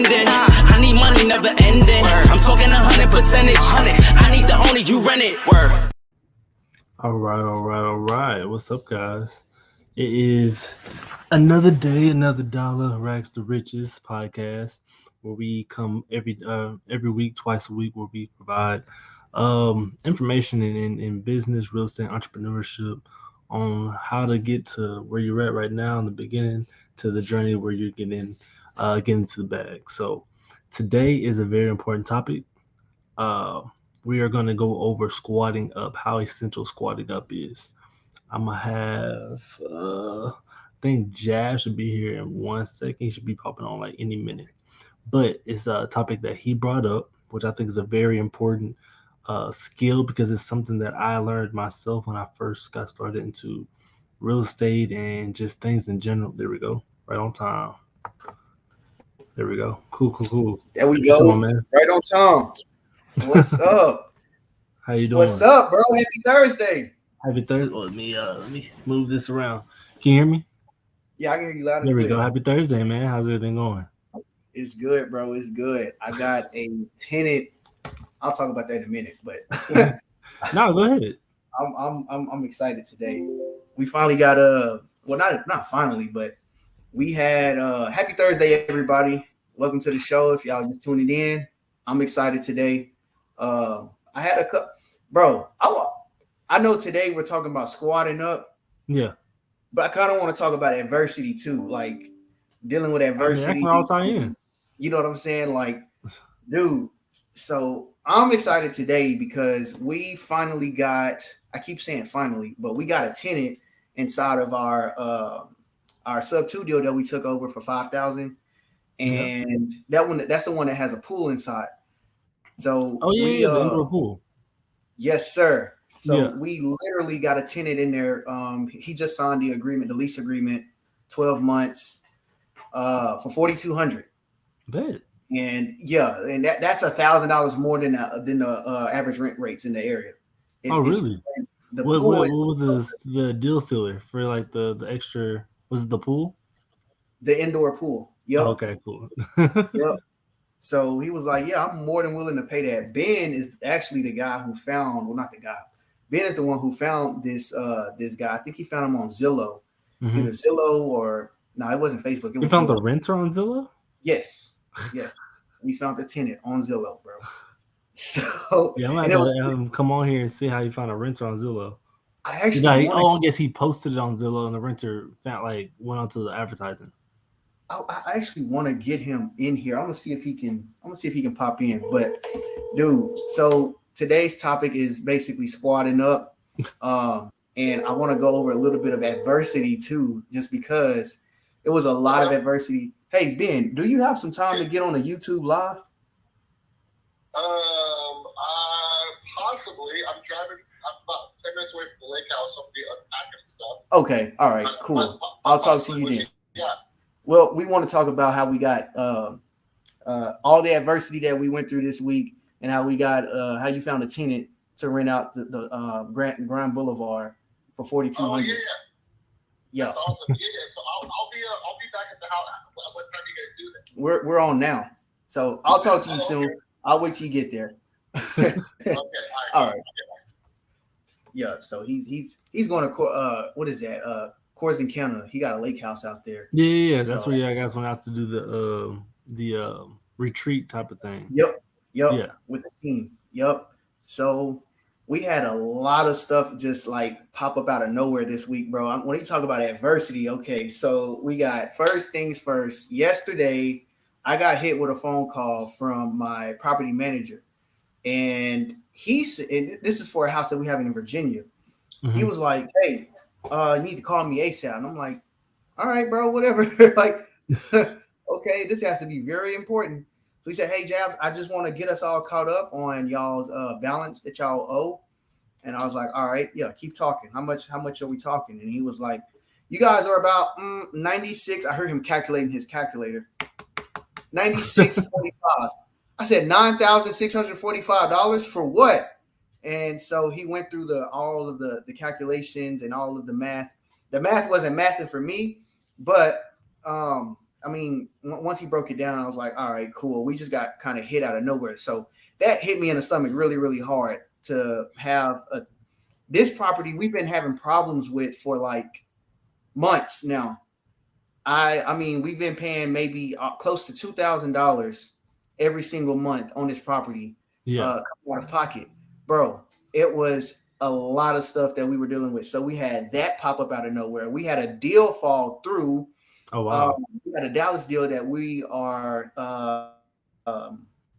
spending. I need money never ending. I'm talking 100%. I need the only you rent it. Word. All right. What's up, guys? It is another day, another dollar, rags to riches podcast, where we come every week, twice a week, where we provide information in business, real estate, entrepreneurship, on how to get to where you're at right now in the beginning to the journey where you're getting to the bag. So today is a very important topic. Uh, we are going to go over squatting up, how essential squatting up is. I'm gonna have I think Jab should be here in 1 second. He should be popping on like any minute. But it's a topic that he brought up, which I think is a very important skill, because it's something that I learned myself when I first got started into real estate and just things in general. There we go, right on time. There we go. Cool. There we What's go. on, man? Right on time. What's up? How you doing? What's up, bro? Happy Thursday. Happy Thursday. Let me move this around. Can you hear me? Yeah, I can hear you loud and There we clear. go. Happy Thursday, man. How's everything going? It's good, bro. It's good. I got a tenant. I'll talk about that in a minute, but No, go ahead. I'm excited today. We finally got not finally, but we had happy Thursday, everybody. Welcome to the show. If y'all just tuning in, I'm excited today. I had a cup, bro. I know today we're talking about squatting up. Yeah. But I kind of want to talk about adversity too, like dealing with adversity. I mean, all tie in. You know what I'm saying? Like, dude, so I'm excited today because we finally got, I keep saying finally, but we got a tenant inside of our sub 2 deal that we took over for $5,000. And that's the one that has a pool inside. So the indoor pool. Yes, sir. So we literally got a tenant in there. He just signed the lease agreement, 12 months, for $4,200. Bet. And that's $1,000 more than the average rent rates in the area. Really? What was the deal sealer for, like the extra? Was it the pool? The indoor pool. Yep. Oh, okay, cool. Yep. So he was like, "Yeah, I'm more than willing to pay that." Ben is actually the guy who found. Well, not the guy. Ben is the one who found this guy. I think he found him on Zillow, either Zillow or no, it wasn't Facebook. You found Zillow. The renter on Zillow? Yes. We found the tenant on Zillow, bro. So yeah, I'm gonna come on here and see how you found a renter on Zillow. I guess he posted it on Zillow and the renter went onto the advertising. I actually want to get him in here. I'm gonna see if he can pop in. But dude, so today's topic is basically squatting up. And I want to go over a little bit of adversity too, just because it was a lot of adversity. Hey Ben, do you have some time to get on a YouTube live? Possibly. I'm driving. I'm about 10 minutes away from the lake house. I'll be unpacking and stuff. Okay. All right. Cool. I'll talk to you then. Yeah. Well, we want to talk about how we got all the adversity that we went through this week, and how we got how you found a tenant to rent out the Grand Boulevard for $4,200. Oh yeah. That's awesome. Yeah. So I'll be back at the house. What time do you guys do that? We're on now, so I'll talk to you soon. I'll wait till you get there. Okay. All right. Yeah. So he's going to what is that? Corzine County. He got a lake house out there. Yeah. So, that's where you guys went out to do the retreat type of thing. Yep. Yeah. With the team. Yep. So we had a lot of stuff just like pop up out of nowhere this week, bro. When you talk about adversity, okay. So we got first things first. Yesterday, I got hit with a phone call from my property manager, and this is for a house that we have in Virginia. Mm-hmm. He was like, "Hey, you need to call me ASAP." And I'm like, "All right, bro, whatever." Like, okay, this has to be very important. So he said, "Hey, Jabs, I just want to get us all caught up on y'all's balance that y'all owe." And I was like, "All right, yeah, keep talking. How much are we talking?" And he was like, "You guys are about 96." I heard him calculating his calculator. 96.45. I said $9,645 for what? And so he went through all of the calculations and all of the math. The math wasn't mathing for me, but I mean, once he broke it down, I was like, all right, cool. We just got kind of hit out of nowhere. So that hit me in the stomach really, really hard to have this property we've been having problems with for like months now. I mean, we've been paying maybe close to $2,000 every single month on this property, Yeah. coming out of pocket, bro. It was a lot of stuff that we were dealing with. So we had that pop up out of nowhere. We had a deal fall through. Oh wow. We got a Dallas deal that we are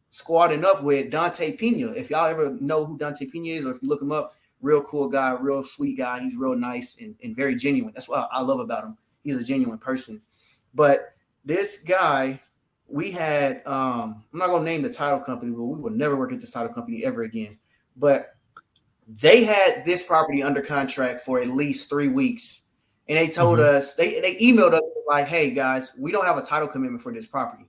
squatting up with Dante Pena. If y'all ever know who Dante Pena is, or if you look him up, real cool guy, real sweet guy. He's real nice and very genuine. That's what I love about him. He's a genuine person. But this guy, we had, I'm not going to name the title company, but we will never work at this title company ever again. But they had this property under contract for at least 3 weeks. And they told us, they emailed us like, hey guys, we don't have a title commitment for this property.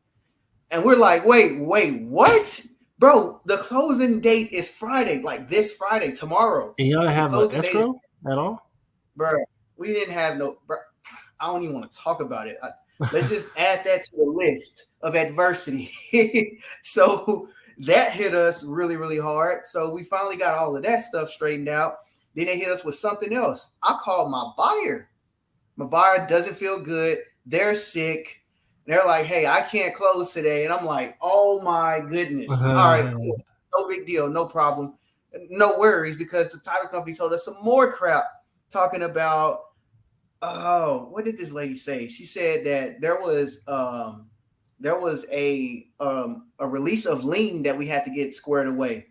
And we're like, wait, what? Bro, the closing date is Friday, like this Friday, tomorrow. And y'all have an closing date escrow at all? Bro, we didn't have no, bro, I don't even want to talk about it. Let's just add that to the list of adversity. So that hit us really, really hard. So we finally got all of that stuff straightened out. Then they hit us with something else. I called my buyer. My buyer doesn't feel good. They're sick. They're like, hey, I can't close today. And I'm like, oh my goodness. All right, cool. No big deal. No problem. No worries, because the title company told us some more crap talking about, oh, what did this lady say? She said that there was a release of lien that we had to get squared away.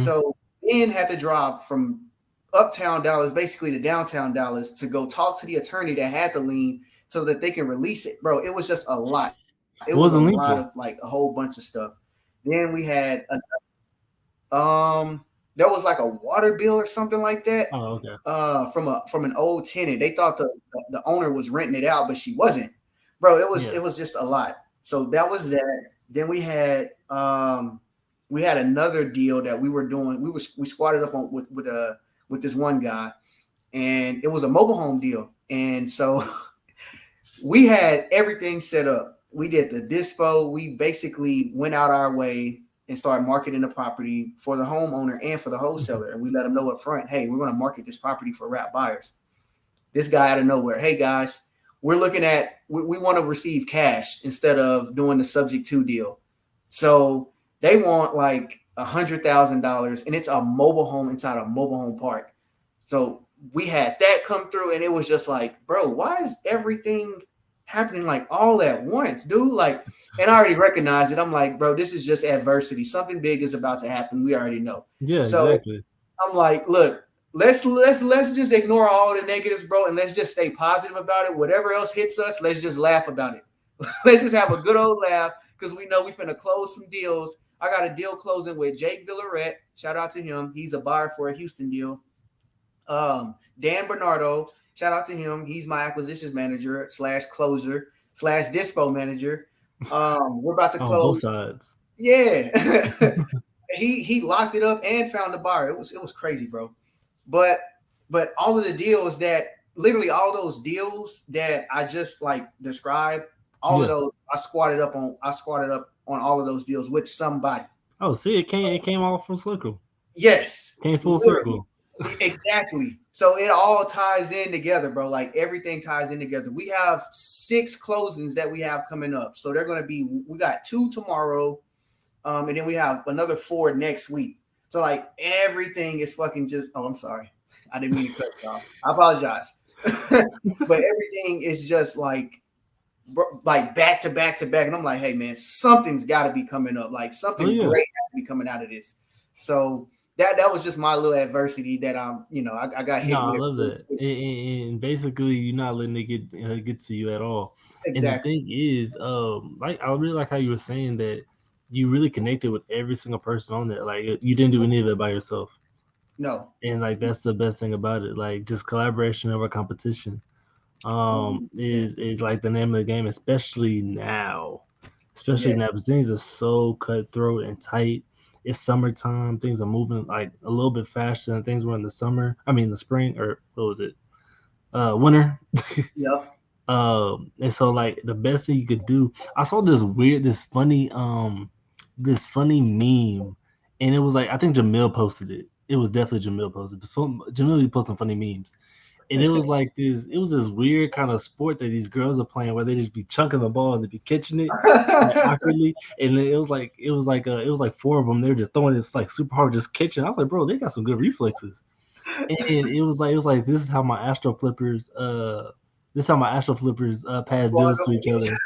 So Ben had to drive from uptown Dallas, basically to downtown Dallas, to go talk to the attorney that had the lien so that they can release it. Bro, it was just a lot. It was a lot of like a whole bunch of stuff. Then we had there was like a water bill or something like that. Oh, okay. From an old tenant. They thought the owner was renting it out, but she wasn't. Bro, it was just a lot. So that was that. Then we had another deal that we were doing. We squatted up on with this one guy, and it was a mobile home deal. And so we had everything set up. We did the dispo. We basically went out our way and started marketing the property for the homeowner and for the wholesaler. And we let them know up front, hey, we're going to market this property for wrap buyers. This guy out of nowhere, hey guys, we're looking at, we want to receive cash instead of doing the subject to deal. So they want like $100,000, and it's a mobile home inside a mobile home park. So we had that come through, and it was just like, bro, why is everything happening like all at once, dude? Like, and I already recognized it. I'm like, bro, this is just adversity. Something big is about to happen. We already know. Yeah, so exactly. I'm like, look, let's just ignore all the negatives, bro, and let's just stay positive about it. Whatever else hits us, let's just laugh about it. Let's just have a good old laugh, because we know we finna close some deals. I got a deal closing with Jake Villaret. Shout out to him. He's a buyer for a Houston deal. Dan Bernardo, shout out to him. He's my acquisitions manager / closer / dispo manager. We're about to close. Both sides. Yeah. he locked it up and found a buyer. It was crazy, bro. But all of the deals that literally all those deals that I just like described, all of those I squatted up on all of those deals with somebody. Oh, see, it came all from circle. Yes. Came full circle. Exactly. So it all ties in together, bro. Like everything ties in together. We have 6 closings that we have coming up. So they're going to be, we got 2 tomorrow. And then we have another 4 next week. So like everything is fucking just, oh, I'm sorry. I didn't mean to cut you off. I apologize. But everything is just like back to back to back. And I'm like, hey man, something's got to be coming up. Like something great has to be coming out of this. So that was just my little adversity that I got hit with. I love that. And basically you're not letting it get to you at all. Exactly. And the thing is, like I really like how you were saying that you really connected with every single person on there. Like you didn't do any of it by yourself. No. And like that's the best thing about it. Like just collaboration over competition is like the name of the game, especially now. Now, because things are so cutthroat and tight. It's summertime. Things are moving like a little bit faster than things were in the summer. I mean, the spring, or what was it? Winter. Yep. And so like the best thing you could do, I saw this funny meme, and it was like I think Jamil posted it. It was definitely Jamil posted. Jamil be posting funny memes, and it was like this. It was this weird kind of sport that these girls are playing where they just be chunking the ball and they be catching it like awkwardly, and then it was like four of them. They were just throwing this like super hard, just catching. I was like, bro, they got some good reflexes. And it was like this is how my Astro Flippers pass bills to each other.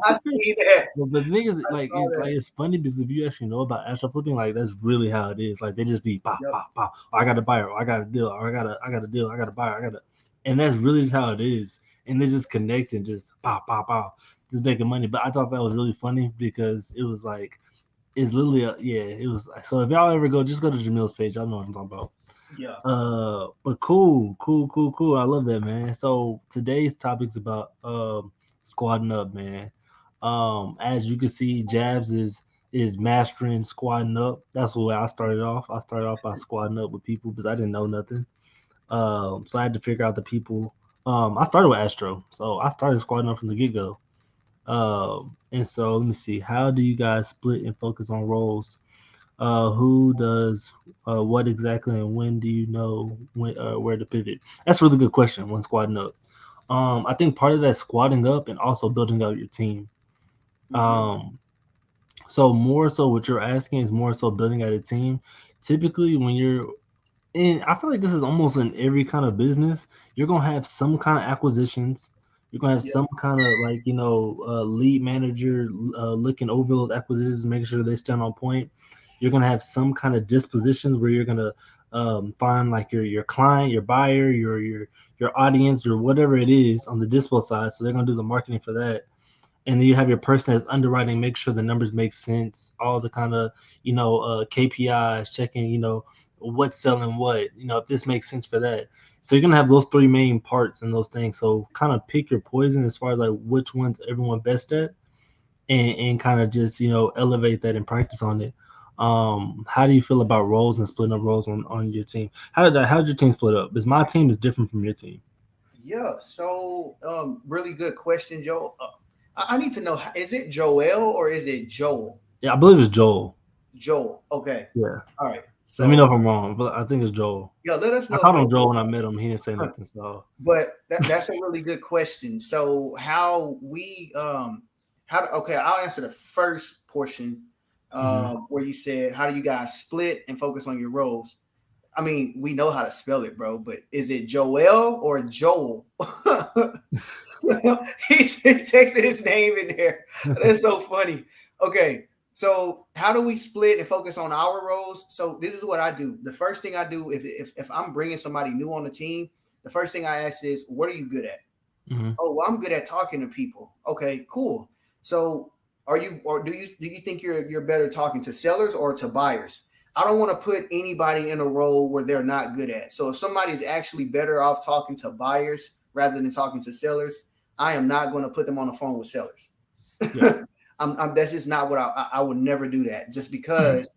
I see that. But the thing is, I like, saw that. it's funny because if you actually know about Astro Flipping, like, that's really how it is. Like, they just be pop, Yep. pop, pop. Oh, I got to buy her. Oh, I got to deal. Or I got to deal. I got to buy her. And that's really just how it is. And they just connect and just pop, pop, pop, just making money. But I thought that was really funny because it was like, it's literally, it was. So if y'all ever go, just go to Jamil's page. Y'all know what I'm talking about. Yeah. But cool. I love that, man. So today's topic's about squatting up, man. As you can see, Jabs is mastering squatting up. That's the way I started off. I started off by squatting up with people because I didn't know nothing. So I had to figure out the people. I started with Astro, so I started squatting up from the get go. And so let me see. How do you guys split and focus on roles? Who does what exactly, and when do you know where to pivot? That's a really good question when squatting up. I think part of that squatting up and also building out your team. Mm-hmm. Um, so more so what you're asking is more so building out a team. Typically, when you're and I feel like this is almost in every kind of business. You're gonna have some kind of acquisitions. You're gonna have Yeah. some kind of like lead manager looking over those acquisitions, making sure they stand on point. You're gonna have some kind of dispositions where you're gonna find like your client, your buyer, your audience, or whatever it is on the dispo side. So they're gonna do the marketing for that, and then you have your person that's underwriting, make sure the numbers make sense, all the kind of KPIs, checking what's selling what, if this makes sense for that. So you're gonna have those three main parts and those things. So kind of pick your poison as far as like which one's everyone best at, and kind of just elevate that and practice on it. How do you feel about roles and splitting up roles on your team? How did your team split up? Because my team is different from your team. Yeah. So, really good question, Joel. I need to know: is it Joel or is it Joel? Yeah, I believe it's Joel. Joel. Okay. Yeah. All right. Let me know if So, I'm wrong, but I think it's Joel. yeah, let us I know if called you're him Joel when I met him. He didn't say wrong. nothing. So But that's a really good question. So, how we okay, I'll answer the first portion mhm. where you said, how do you guys split and focus on your roles? I mean, we know how to spell it, bro, but is it Joel or Joel? He texted his name in there. That's so funny. Okay, so how do we split and focus on our roles? So this is what I do. The first thing I do if I'm bringing somebody new on the team, the first thing I ask is, what are you good at? Mhm. Oh, well, I'm good at talking to people. Okay, cool. So are you, or do you think you're better talking to sellers or to buyers? I don't want to put anybody in a role where they're not good at. So if somebody's actually better off talking to buyers rather than talking to sellers, I am not going to put them on the phone with sellers. Yeah. That's just not what I would never do that. Just because,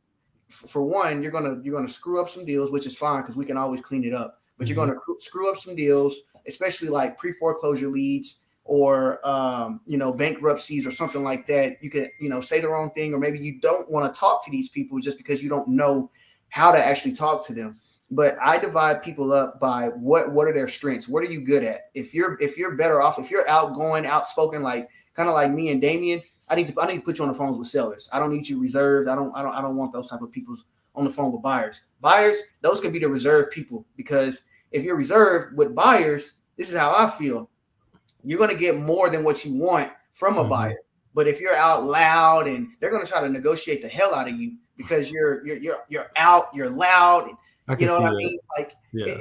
for one, you're gonna screw up some deals, which is fine because we can always clean it up. But you're Mhm. gonna screw up some deals, especially like pre foreclosure leads or bankruptcies or something like that. You could say the wrong thing, or maybe you don't want to talk to these people just because you don't know how to actually talk to them. But I divide people up by what are their strengths? What are you good at? If you're better off, if you're outgoing, outspoken, like kind of like me and Damien, I need to put you on the phones with sellers. I don't need you reserved. I don't want those type of people on the phone with buyers. Buyers, those can be the reserved people, because if you're reserved with buyers, this is how I feel. You're going to get more than what you want from a buyer. Mhm. But if you're out loud, and they're going to try to negotiate the hell out of you because you're out, you're loud, and I you can know what see I that. mean? Like Yeah.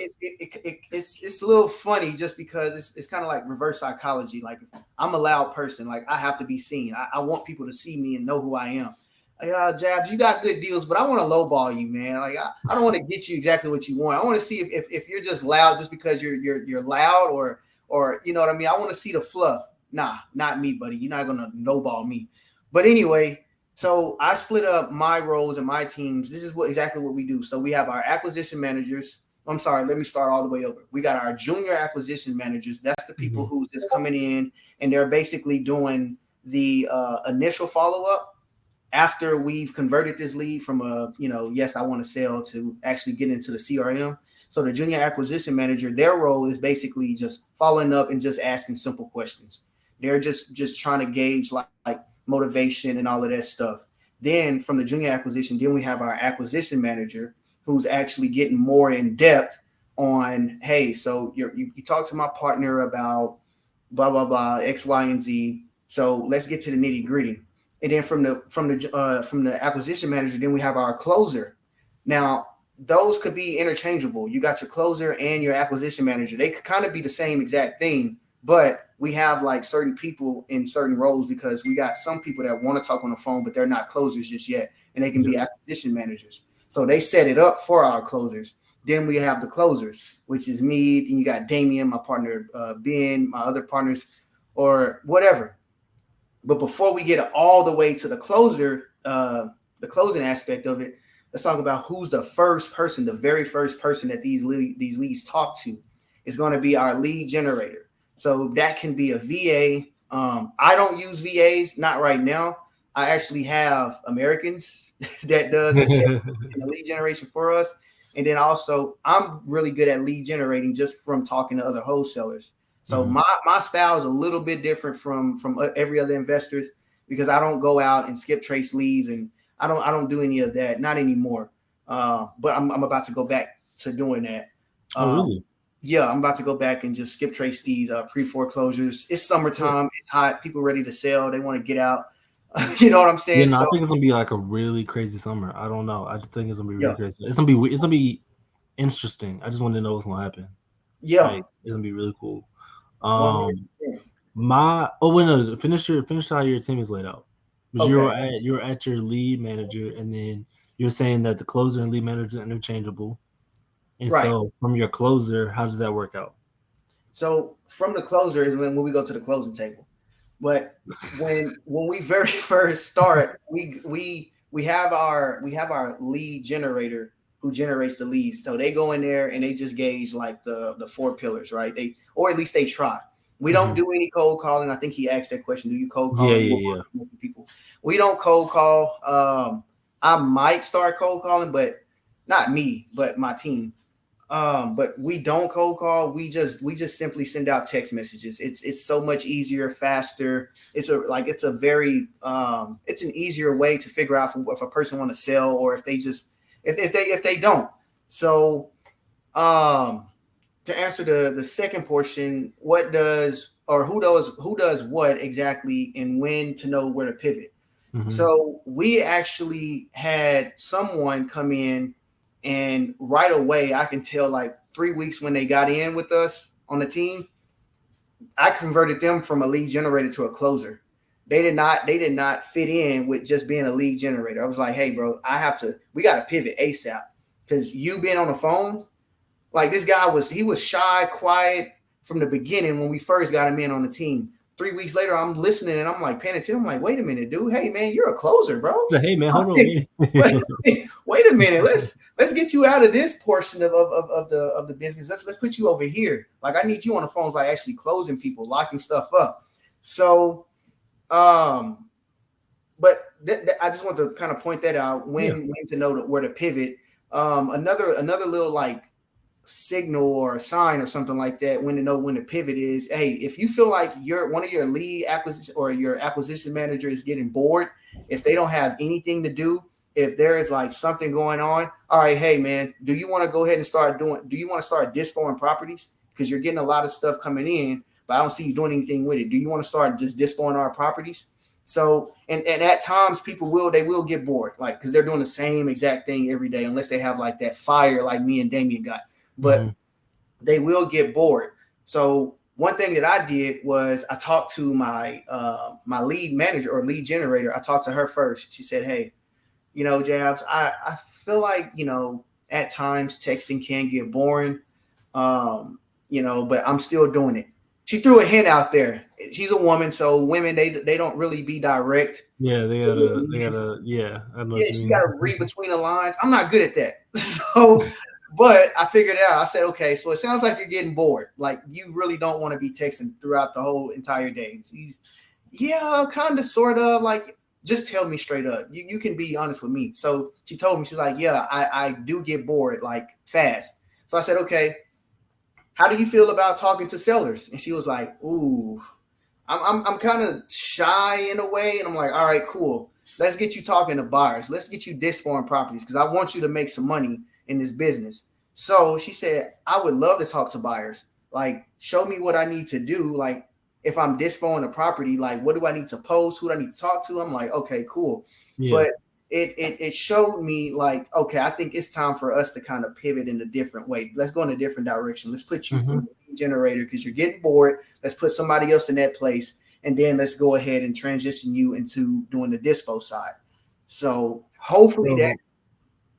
it's a little funny just because it's kind of like reverse psychology. Like, I'm a loud person, like I have to be seen. I want people to see me and know who I am. Like, Jabs, you got good deals, but I want to lowball you, man. Like, I don't want to get you exactly what you want. I want to see if you're just loud just because you're loud, or you know what I mean. I want to see the fluff. Nah, not me, buddy. You're not gonna lowball me. But anyway, so I split up my roles and my teams. This is exactly what we do. So we have our acquisition managers, I'm sorry, let me start all the way over. We got our junior acquisition managers. That's the people who's just coming in and they're basically doing the initial follow-up after we've converted this lead from a, yes, I want to sell to actually get into the CRM. So the junior acquisition manager, their role is basically just following up and just asking simple questions. They're just trying to gauge like motivation and all of that stuff. Then from the junior acquisition, then we have our acquisition manager who's actually getting more in depth on, hey, so you talk to my partner about blah, blah, blah, X, Y, and Z. So let's get to the nitty gritty. And then from the acquisition manager, then we have our closer. Now, those could be interchangeable. You got your closer and your acquisition manager. They could kind of be the same exact thing, but we have like certain people in certain roles because we got some people that want to talk on the phone, but they're not closers just yet, and they can be acquisition managers. So they set it up for our closers. Then we have the closers, which is me. Then you got Damien, my partner, Ben, my other partners, or whatever. But before we get all the way to the closer, the closing aspect of it, let's talk about who's the first person, the very first person that these leads talk to is going to be our lead generator. So that can be a VA. I don't use VAs, not right now. I actually have Americans that does the lead generation for us. And then also I'm really good at lead generating just from talking to other wholesalers. So my style is a little bit different from every other investors because I don't go out and skip trace leads and I don't do any of that, not anymore. But I'm about to go back to doing that. Oh, really? Yeah, I'm about to go back and just skip trace these pre-foreclosures. It's summertime. It's hot. People ready to sell. They want to get out. You know what I'm saying? Yeah, no, I think it's gonna be like a really crazy summer. I don't know. I just think it's gonna be really crazy. It's gonna be interesting. I just want to know what's gonna happen. Yeah, like, it's gonna be really cool. Finish how your team is laid out. Because you're at your lead manager, and then you're saying that the closer and lead manager are interchangeable. And so from your closer, how does that work out? So from the closer is when we go to the closing table. But when we very first start, we have our lead generator who generates the leads. So they go in there and they just gauge like the 4 pillars, right? Or at least they try. We don't do any cold calling. I think he asked that question. Do you cold call? Yeah. People. We don't cold call. I might start cold calling, but not me, but my team. But we don't cold call. We just simply send out text messages. It's so much easier, faster. It's an easier way to figure out if a person want to sell or if they don't. So, to answer the second portion, who does what exactly and when to know where to pivot. So we actually had someone come in and right away, I can tell like 3 weeks when they got in with us on the team, I converted them from a lead generator to a closer. They did not fit in with just being a lead generator. I was like, hey, bro, we got to pivot ASAP because you being on the phones, like this guy was shy, quiet from the beginning when we first got him in on the team. 3 weeks later, I'm listening and I'm like paying attention. I'm like, wait a minute, dude. Hey, man, you're a closer, bro. So, hey, man, hold on. Wait a minute. Let's get you out of this portion of the business. Let's put you over here. Like I need you on the phones, like actually closing people, locking stuff up. So, but I just want to kind of point that out when to know where to pivot. Another little like signal or a sign or something like that when to know when to pivot is, hey, if you feel like one of your lead acquisition or your acquisition manager is getting bored, if they don't have anything to do, if there is like something going on, all right, hey man, do you want to go ahead and start dispoing properties? Because you're getting a lot of stuff coming in, but I don't see you doing anything with it. Do you want to start just dispoing our properties? So, and at times people will get bored, like, because they're doing the same exact thing every day, unless they have like that fire like me and Damien got. But they will get bored. So one thing that I did was I talked to my my lead manager or lead generator. I talked to her first. She said, hey, Jabs, I feel like, at times texting can get boring, but I'm still doing it. She threw a hint out there. She's a woman, so women, they don't really be direct. Yeah, they gotta. Yeah, she gotta read between the lines. I'm not good at that. So But I figured it out. I said, okay, so it sounds like you're getting bored. Like you really don't want to be texting throughout the whole entire day. Yeah, kind of, sort of. Like, just tell me straight up. You can be honest with me. So she told me, she's like, yeah, I do get bored like fast. So I said, okay, how do you feel about talking to sellers? And she was like, ooh, I'm kind of shy in a way. And I'm like, all right, cool. Let's get you talking to buyers. Let's get you disc foreign properties because I want you to make some money in this business. So she said, I would love to talk to buyers. Like, show me what I need to do. Like, if I'm dispoing a property, like, what do I need to post? Who do I need to talk to? I'm like, okay, cool. Yeah. But it showed me like, okay, I think it's time for us to kind of pivot in a different way. Let's go in a different direction. Let's put you from the lead generator because you're getting bored. Let's put somebody else in that place. And then let's go ahead and transition you into doing the dispo side. So hopefully that.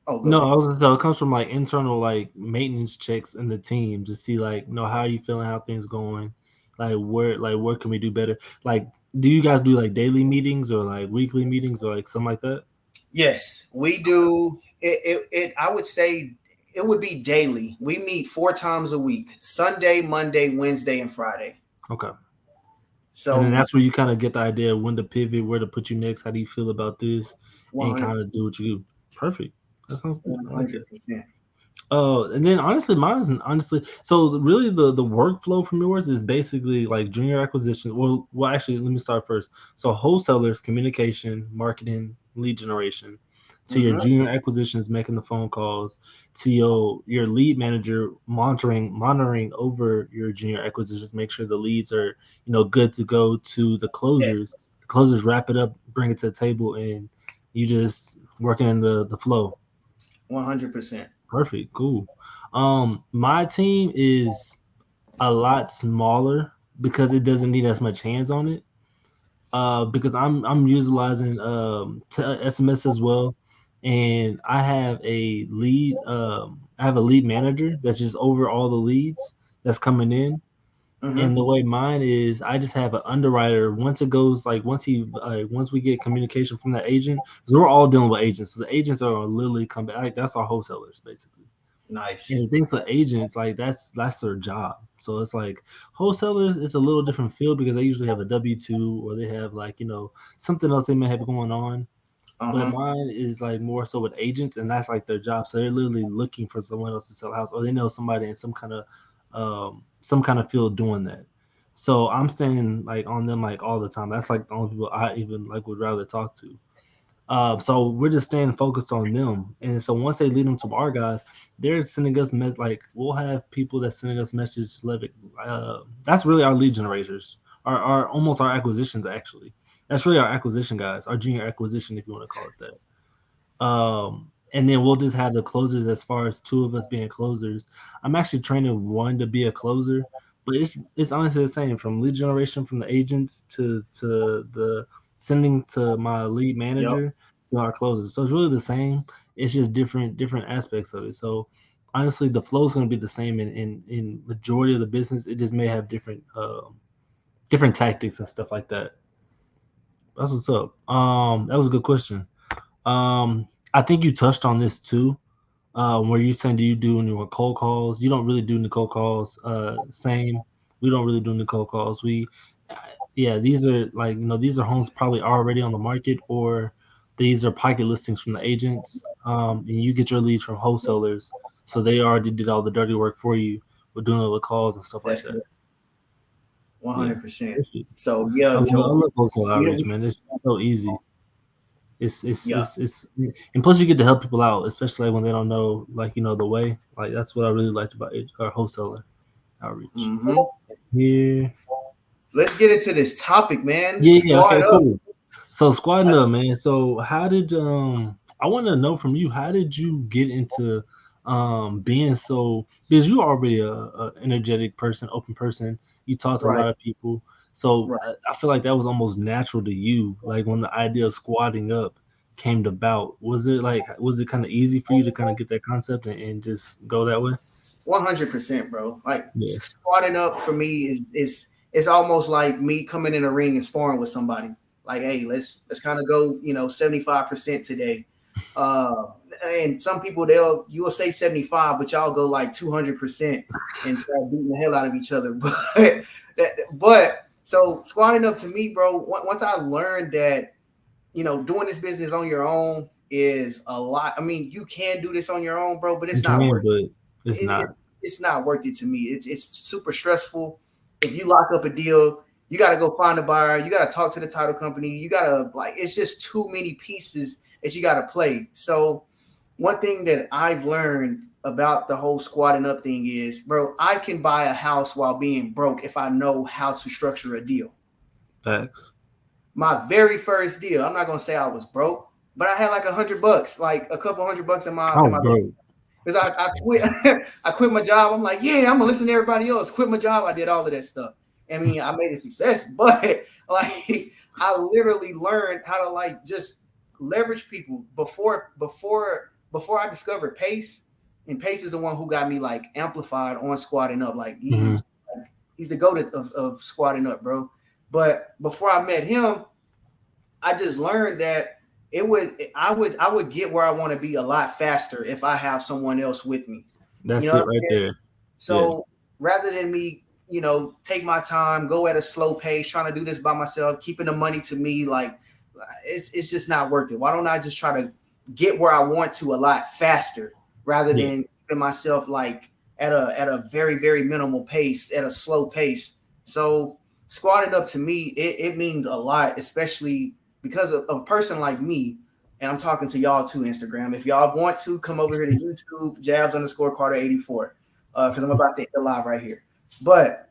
Oh, go No, ahead. I was gonna say it comes from like internal like maintenance checks in the team to see like how you feeling, how things going, like where can we do better? Like, do you guys do like daily meetings or like weekly meetings or like something like that? Yes, we do. I would say it would be daily. We meet 4 times a week: Sunday, Monday, Wednesday, and Friday. Okay. And then So that's where you kind of get the idea of when to pivot, where to put you next. How do you feel about this? And 100, kind of do what you do. Perfect. That sounds good. I like that. 100%. And then honestly, mine is honestly. So really, the workflow from yours is basically like junior acquisition. Well, actually, let me start first. So wholesalers, communication, marketing, lead generation. To your Mhm. junior acquisitions, making the phone calls. To your lead manager, monitoring over your junior acquisitions, make sure the leads are good to go. To the Yes, closers, wrap it up, bring it to the table, and you just working in the flow. 100%. Perfect. Cool. My team is a lot smaller because it doesn't need as much hands on it. Because I'm utilizing SMS as well, and I have a lead manager that's just over all the leads that's coming in. And Hmm. the way mine is, I just have an underwriter. Once it goes, like once we get communication from the agent, because we're all dealing with agents, so the agents are literally come back. Like that's our wholesalers basically. And Nice. the things with agents, like that's their job. So it's like wholesalers, it's a little different field because they usually have a W-2 or they have like something else they may have going on. But Uh-huh. mine is like more so with agents, and that's like their job. So they're literally looking for someone else to sell a house, or they know somebody in some kind of field doing that. So I'm staying like on them like all the time. That's like the only people I even like would rather talk to. So we're just staying focused on them, and so once they lead them to our guys, they're sending us like we'll have people that sending us messages. That's really our lead generators, our almost our acquisitions actually. That's really our acquisition guys, our junior acquisition if you want to call it that. And then we'll just have the closers as far as two of us being closers. I'm actually training one to be a closer, but it's honestly the same from lead generation from the agents to the sending to my lead Yep. manager to our closers. So it's really the same. It's just different aspects of it. So honestly, the flow is going to be the same in majority of the business. It just may have different tactics and stuff like that. That's what's up. That was a good question. I think you touched on this too, where you saying do you do any cold calls? You don't really do any cold calls. Same. We don't really do any cold calls. Uh, yeah, these are like these are homes probably already on the market, or these are pocket listings from the agents. And you get your leads from wholesalers, so they already did all the dirty work for you with doing all the calls and stuff like That's that. correct. Yeah, 100%. perfect. So I yeah, love, I Joe. love wholesale outreach, We, man. It's so easy. yeah. And plus you get to help people out, especially when they don't know the way. Like that's what I really liked about our wholesaler outreach. Hmm. Yeah. Let's get into this topic, man. Yeah, Squad okay, up. cool. So squatting up, man. So how did I want to know from you, how did you get into being so, because you already a energetic person, open person, you talk to a Right. lot of people. So Right. I feel like that was almost natural to you. Like when the idea of squatting up came about, was it kind of easy for you to kind of get that concept and just go that way? 100%, bro. Like Yeah. squatting up for me is it's almost like me coming in a ring and sparring with somebody. Like, hey, let's kind of go, 75% today. And some people you will say 75, but y'all go like 200% and start beating the hell out of each other. But so squatting up to me, bro. Once I learned that, doing this business on your own is a lot. I mean, you can do this on your own, bro, but it's not worth it. But it's not. It's not worth it to me. It's super stressful. If you lock up a deal, you got to go find a buyer. You got to talk to the title company. You got to it's just too many pieces that you got to play. So one thing that I've learned about the whole squatting up thing is, bro, I can buy a house while being broke if I know how to structure a deal. Facts. My very first deal, I'm not going to say I was broke, but I had like $100, like a couple $100 in my broke. Because I quit, I quit my job. I'm like, yeah, I'm gonna listen to everybody else. Quit my job. I did all of that stuff. I mean, I made a success, but like, I literally learned how to like just leverage people before I discovered Pace. And Pace is the one who got me like amplified on squatting up. Like he's the goat of squatting up, bro. But before I met him, I just learned that I would get where I want to be a lot faster if I have someone else with me. That's it right there. So rather than me, take my time, go at a slow pace, trying to do this by myself, keeping the money to me, like it's just not worth it. Why don't I just try to get where I want to a lot faster rather than keeping myself like at a very, very minimal pace, at a slow pace. So squatting up to me, it means a lot, especially because of a person like me, and I'm talking to y'all too, Instagram. If y'all want to come over here to YouTube, Jabs_Carter84, because I'm about to hit the live right here. But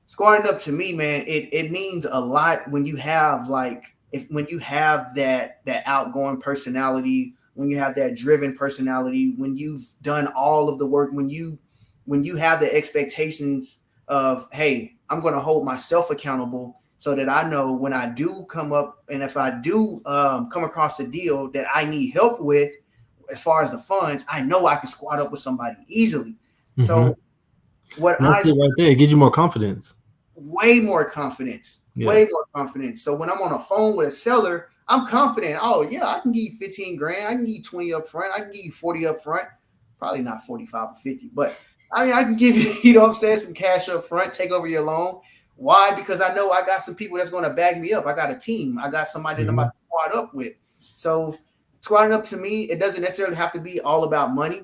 squatting up to me, man, it means a lot when you have when you have that outgoing personality, when you have that driven personality, when you've done all of the work, when you have the expectations of, hey, I'm going to hold myself accountable, so that I know when I do come up and if I do come across a deal that I need help with, as far as the funds, I know I can squat up with somebody easily. Mm-hmm. So that's it right there. It gives you more confidence. Way more confidence. Yeah. Way more confidence. So when I'm on a phone with a seller, I'm confident. Oh yeah, I can give you 15 grand. I can give you 20 up front. I can give you 40 up front. Probably not 45 or 50, but I mean, I can give you, some cash up front, take over your loan. Why? Because I know I got some people that's going to back me up. I got a team. I got somebody that I'm about to squat up with. So squatting up to me, it doesn't necessarily have to be all about money.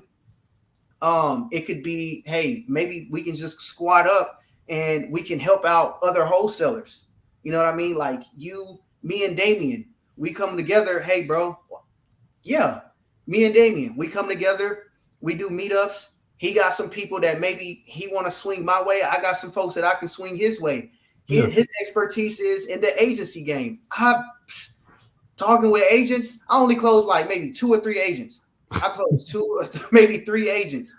It could be, hey, maybe we can just squat up and we can help out other wholesalers. You know what I mean? Like me and Damien, we come together. Hey, bro. Yeah, me and Damien, we come together. We do meetups. He got some people that maybe he want to swing my way. I got some folks that I can swing his way. His expertise is in the agency game. Talking with agents, I only close like maybe 2 or 3 agents. I close 2 or maybe 3 agents.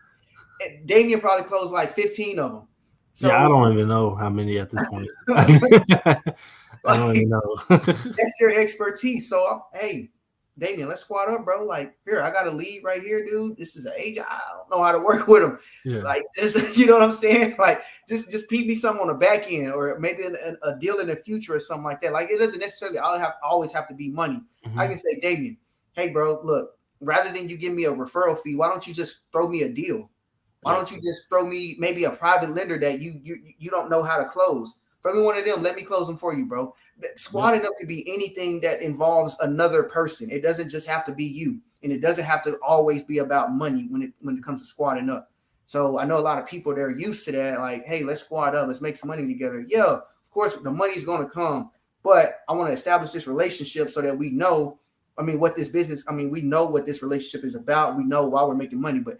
And Damien probably closed like 15 of them. So, I don't even know how many at this point. I don't even know. That's your expertise. So, hey, Damien, let's squat up, bro. Like, here, I got a lead right here, dude. This is an agent. I don't know how to work with him. Yeah. Like, this, you know what I'm saying? Like, just peep me something on the back end, or maybe a deal in the future or something like that. Like, it doesn't necessarily always have to be money. Mm-hmm. I can say, Damien, hey, bro, look, rather than you give me a referral fee, why don't you just throw me a deal? Why don't you just throw me maybe a private lender that you don't know how to close? Throw me one of them. Let me close them for you, bro. Squatting up could be anything that involves another person. It doesn't just have to be you, and it doesn't have to always be about money when it comes to squatting up. So I know a lot of people that are used to that, like, hey, let's squat up, let's make some money together. Yeah, of course the money's going to come, but I want to establish this relationship so that we know, what this business, we know what this relationship is about. We know why we're making money, but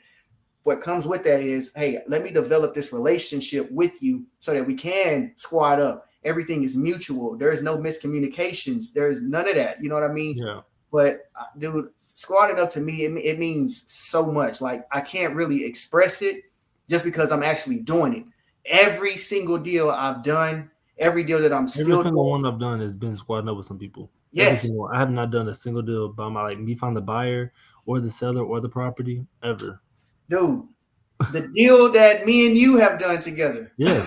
what comes with that is, hey, let me develop this relationship with you so that we can squat up. Everything is mutual. There is no miscommunications. There is none of that. You know what I mean? Yeah. But dude, squatting up to me, it means so much. Like, I can't really express it just because I'm actually doing it. Every single deal I've done, every deal that I'm still doing. Every single one I've done has been squatting up with some people. Yes. I have not done a single deal by me find the buyer or the seller or the property ever. Dude, the deal that me and you have done together. Yeah.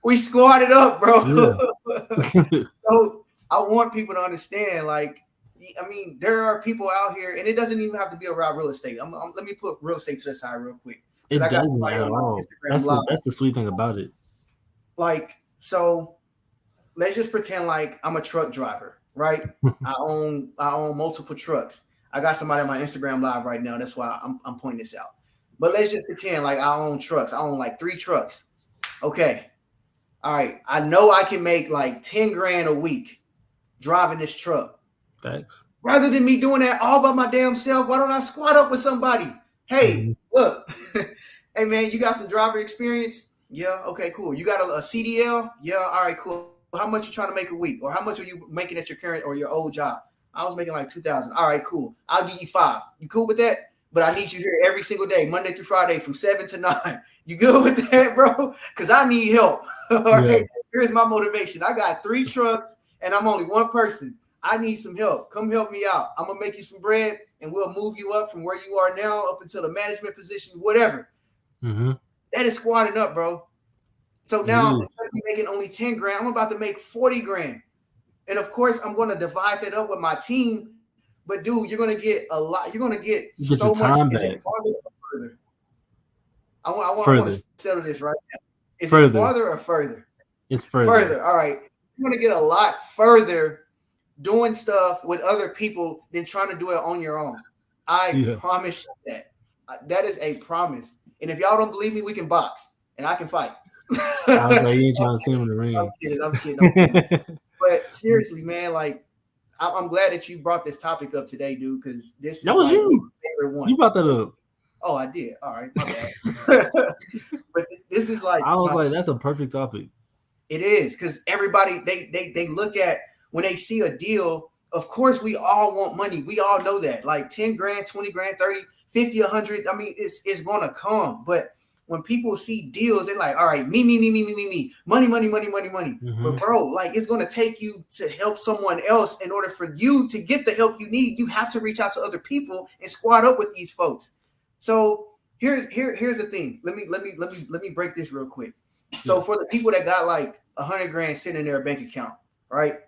We squatted up, bro. Yeah. So I want people to understand, like, I mean, there are people out here, and it doesn't even have to be around real estate. Let me put real estate to the side real quick because It I got doesn't somebody at on my all. Instagram live. That's the sweet thing about it. Like, so let's just pretend like I'm a truck driver, right? I own multiple trucks. I got somebody on my Instagram live right now. That's why I'm pointing this out. But let's just pretend like I own trucks. I own like 3 trucks. Okay. All right. I know I can make like 10 grand a week driving this truck. Facts. Rather than me doing that all by my damn self, why don't I squat up with somebody? Hey, look. Hey, man, you got some driver experience? Yeah. Okay, cool. You got a CDL? Yeah. All right, cool. How much you trying to make a week? Or how much are you making at your current or your old job? I was making like 2,000. All right, cool. I'll give you 5. You cool with that? But I need you here every single day, Monday through Friday from 7 to 9. You good with that, bro? Because I need help. All right. Here's my motivation. I got 3 trucks and I'm only one person. I need some help. Come help me out. I'm going to make you some bread and we'll move you up from where you are now up until the management position, whatever. Mm-hmm. That is squatting up, bro. So now instead of making only 10 grand, I'm about to make 40 grand. And of course, I'm going to divide that up with my team. But dude, you're going to get a lot. You're going to get so much. Is it farther or further? I want to settle this right now. Is it farther or further? It's further. Further. All right. You're going to get a lot further doing stuff with other people than trying to do it on your own. I promise you that. That is a promise. And if y'all don't believe me, we can box and I can fight. I was like, you ain't trying to see him in the ring. I'm kidding. But seriously, man, like, I'm glad that you brought this topic up today, dude, because this that is was like you. my favorite one. You brought that up. Oh, I did. All right, my bad. But this is like, I was like, that's a perfect topic. It is, because everybody they look at when they see a deal. Of course, we all want money. We all know that. Like 10 grand, 20 grand, 30, 50, 100. I mean, it's gonna come. But when people see deals, they're like, all right, me, money. Mm-hmm. But bro, like, it's gonna take you to help someone else. In order for you to get the help you need, you have to reach out to other people and squad up with these folks. So here's the thing. Let me break this real quick. So for the people that got like 100 grand sitting in their bank account, right?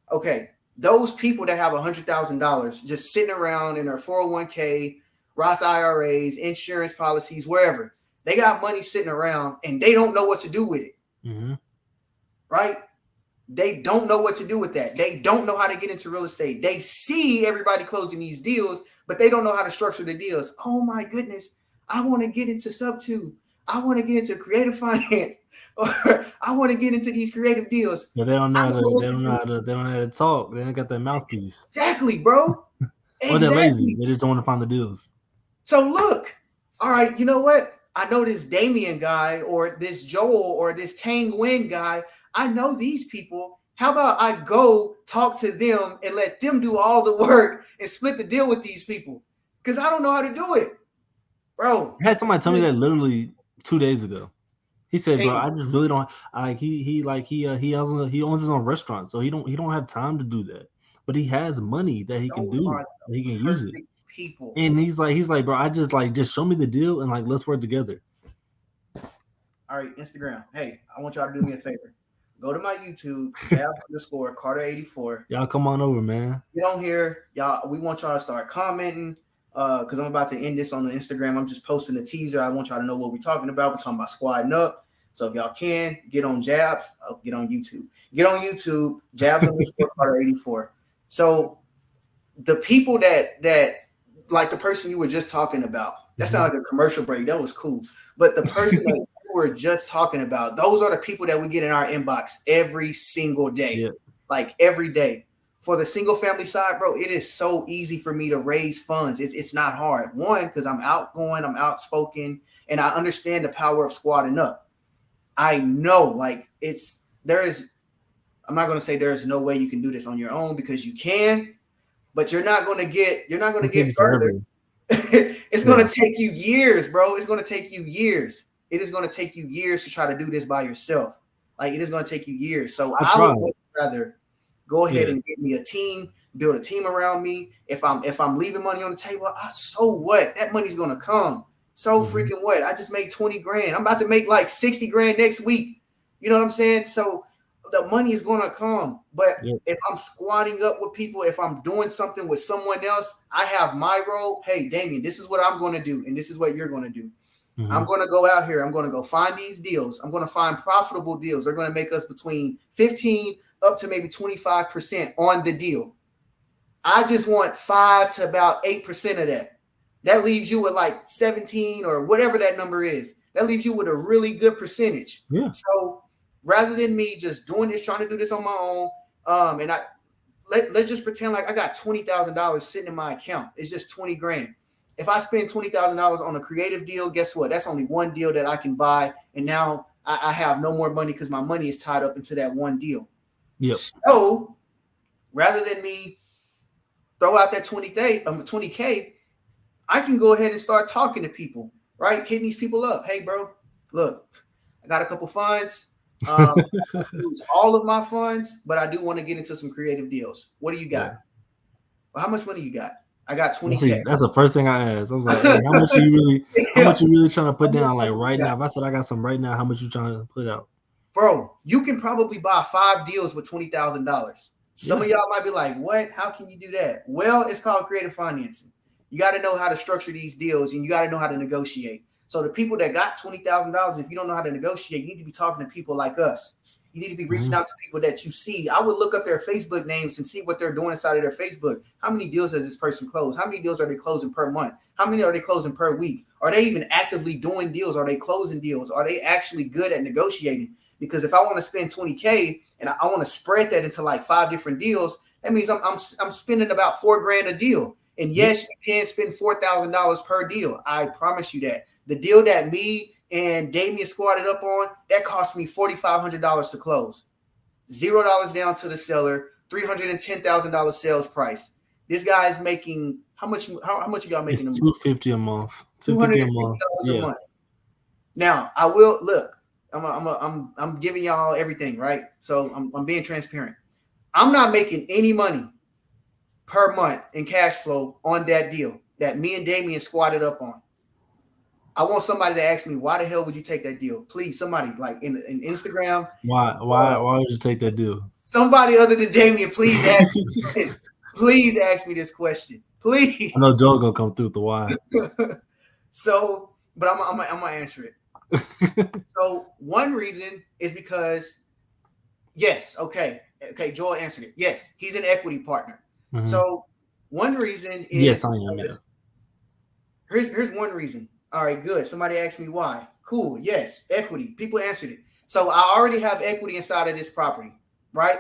Okay, those people that have $100,000 just sitting around in their 401k, Roth IRAs, insurance policies, wherever. They got money sitting around and they don't know what to do with it. Mm-hmm. Right? They don't know what to do with that. They don't know how to get into real estate. They see everybody closing these deals, but they don't know how to structure the deals. Oh my goodness. I want to get into Sub2. I want to get into creative finance. Or I want to get into these creative deals. But they don't know how to talk. They don't got that mouthpiece. Exactly, bro. Exactly. Or they're lazy. They just don't want to find the deals. So look, all right, you know what? I know this Damien guy or this Joel or this Tang Nguyen guy. I know these people. How about I go talk to them and let them do all the work and split the deal with these people? Because I don't know how to do it, bro. I had somebody tell me that literally 2 days ago. He said, "Bro, I just really don't like." He owns his own restaurant, so he don't have time to do that. But he has money that he can do. He can use it. People. And he's like, bro, I just show me the deal and like let's work together. All right, Instagram. Hey, I want y'all to do me a favor. Go to my YouTube, _Carter84. Y'all come on over, man. Get on here, y'all. We want y'all to start commenting. Because I'm about to end this on the Instagram. I'm just posting a teaser. I want y'all to know what we're talking about. We're talking about squatting up. So if y'all can get on Jabs, get on YouTube. Get on YouTube, Jabs _Carter84. So the people that like the person you were just talking about, that sounded like a commercial break. That was cool. But the person that you were just talking about, those are the people that we get in our inbox every single day. Like every day. For the single family side, bro, it is so easy for me to raise funds. It's not hard. One, because I'm outgoing, I'm outspoken, and I understand the power of squatting up. I know, like, I'm not going to say there's no way you can do this on your own, because you can, but you're not going to get further. It's going to take you years, bro. It's going to take you years. It is going to take you years to try to do this by yourself. Like, it is going to take you years. So I would rather go ahead and get me a team, build a team around me. If I'm leaving money on the table, so what? That money's gonna come. So freaking what? I just made 20 grand. I'm about to make like 60 grand next week. You know what I'm saying? So the money is going to come. But Yep. if I'm squatting up with people, if I'm doing something with someone else, I have my role. Hey, Damien, this is what I'm going to do, and this is what you're going to do. Mhm. I'm going to go out here. I'm going to go find these deals. I'm going to find profitable deals. They're going to make us between 15 up to maybe 25% on the deal. I just want 5 to about 8% of that. That leaves you with like 17 or whatever that number is. That leaves you with a really good percentage. Yeah. So rather than me just doing this, trying to do this on my own, and let's just pretend like I got $20,000 sitting in my account. It's just 20 grand. If I spend $20,000 on a creative deal, guess what? That's only one deal that I can buy. And now I have no more money because my money is tied up into that one deal. Yep. So rather than me throw out that 20K, I can go ahead and start talking to people, right? Hitting these people up. Hey, bro, look, I got a couple funds. I use all of my funds, but I do want to get into some creative deals. What do you got? Yeah. Well, how much money you got? I got 20K. That's the first thing I asked. I was like, hey, how much are you really trying to put down? Like right now, if I said I got some right now, how much you trying to put out? Bro, you can probably buy 5 deals with $20,000. Some of y'all might be like, what? How can you do that? Well, it's called creative financing. You got to know how to structure these deals, and you got to know how to negotiate. So the people that got $20,000, if you don't know how to negotiate, you need to be talking to people like us. You need to be reaching out to people that you see. I would look up their Facebook names and see what they're doing inside of their Facebook. How many deals has this person closed? How many deals are they closing per month? How many are they closing per week? Are they even actively doing deals? Are they closing deals? Are they actually good at negotiating? Because if I want to spend 20K and I want to spread that into like 5 different deals, that means I'm spending about $4 grand a deal. And yes, you can spend $4,000 per deal. I promise you that. The deal that me and Damien squatted up on, that cost me $4,500 to close. $0 down to the seller, $310,000 sales price. This guy is making how much? How much are y'all making? It's $250 a month. $250 a month. A month. Now I will look. I'm giving y'all everything, right? So I'm being transparent. I'm not making any money per month in cash flow on that deal that me and Damien squatted up on. I want somebody to ask me, why the hell would you take that deal? Please, somebody like in Instagram. Why would you take that deal? Somebody other than Damien, please ask me this. Please ask me this question. Please. I know Joe gonna come through with the why. So, but I'm gonna answer it. So one reason is because, yes, okay, Joel answered it. Yes, he's an equity partner. Mm-hmm. So one reason is yes, I am. Yeah. Here's one reason. All right, good. Somebody asked me why. Cool. Yes, equity. People answered it. So I already have equity inside of this property, right?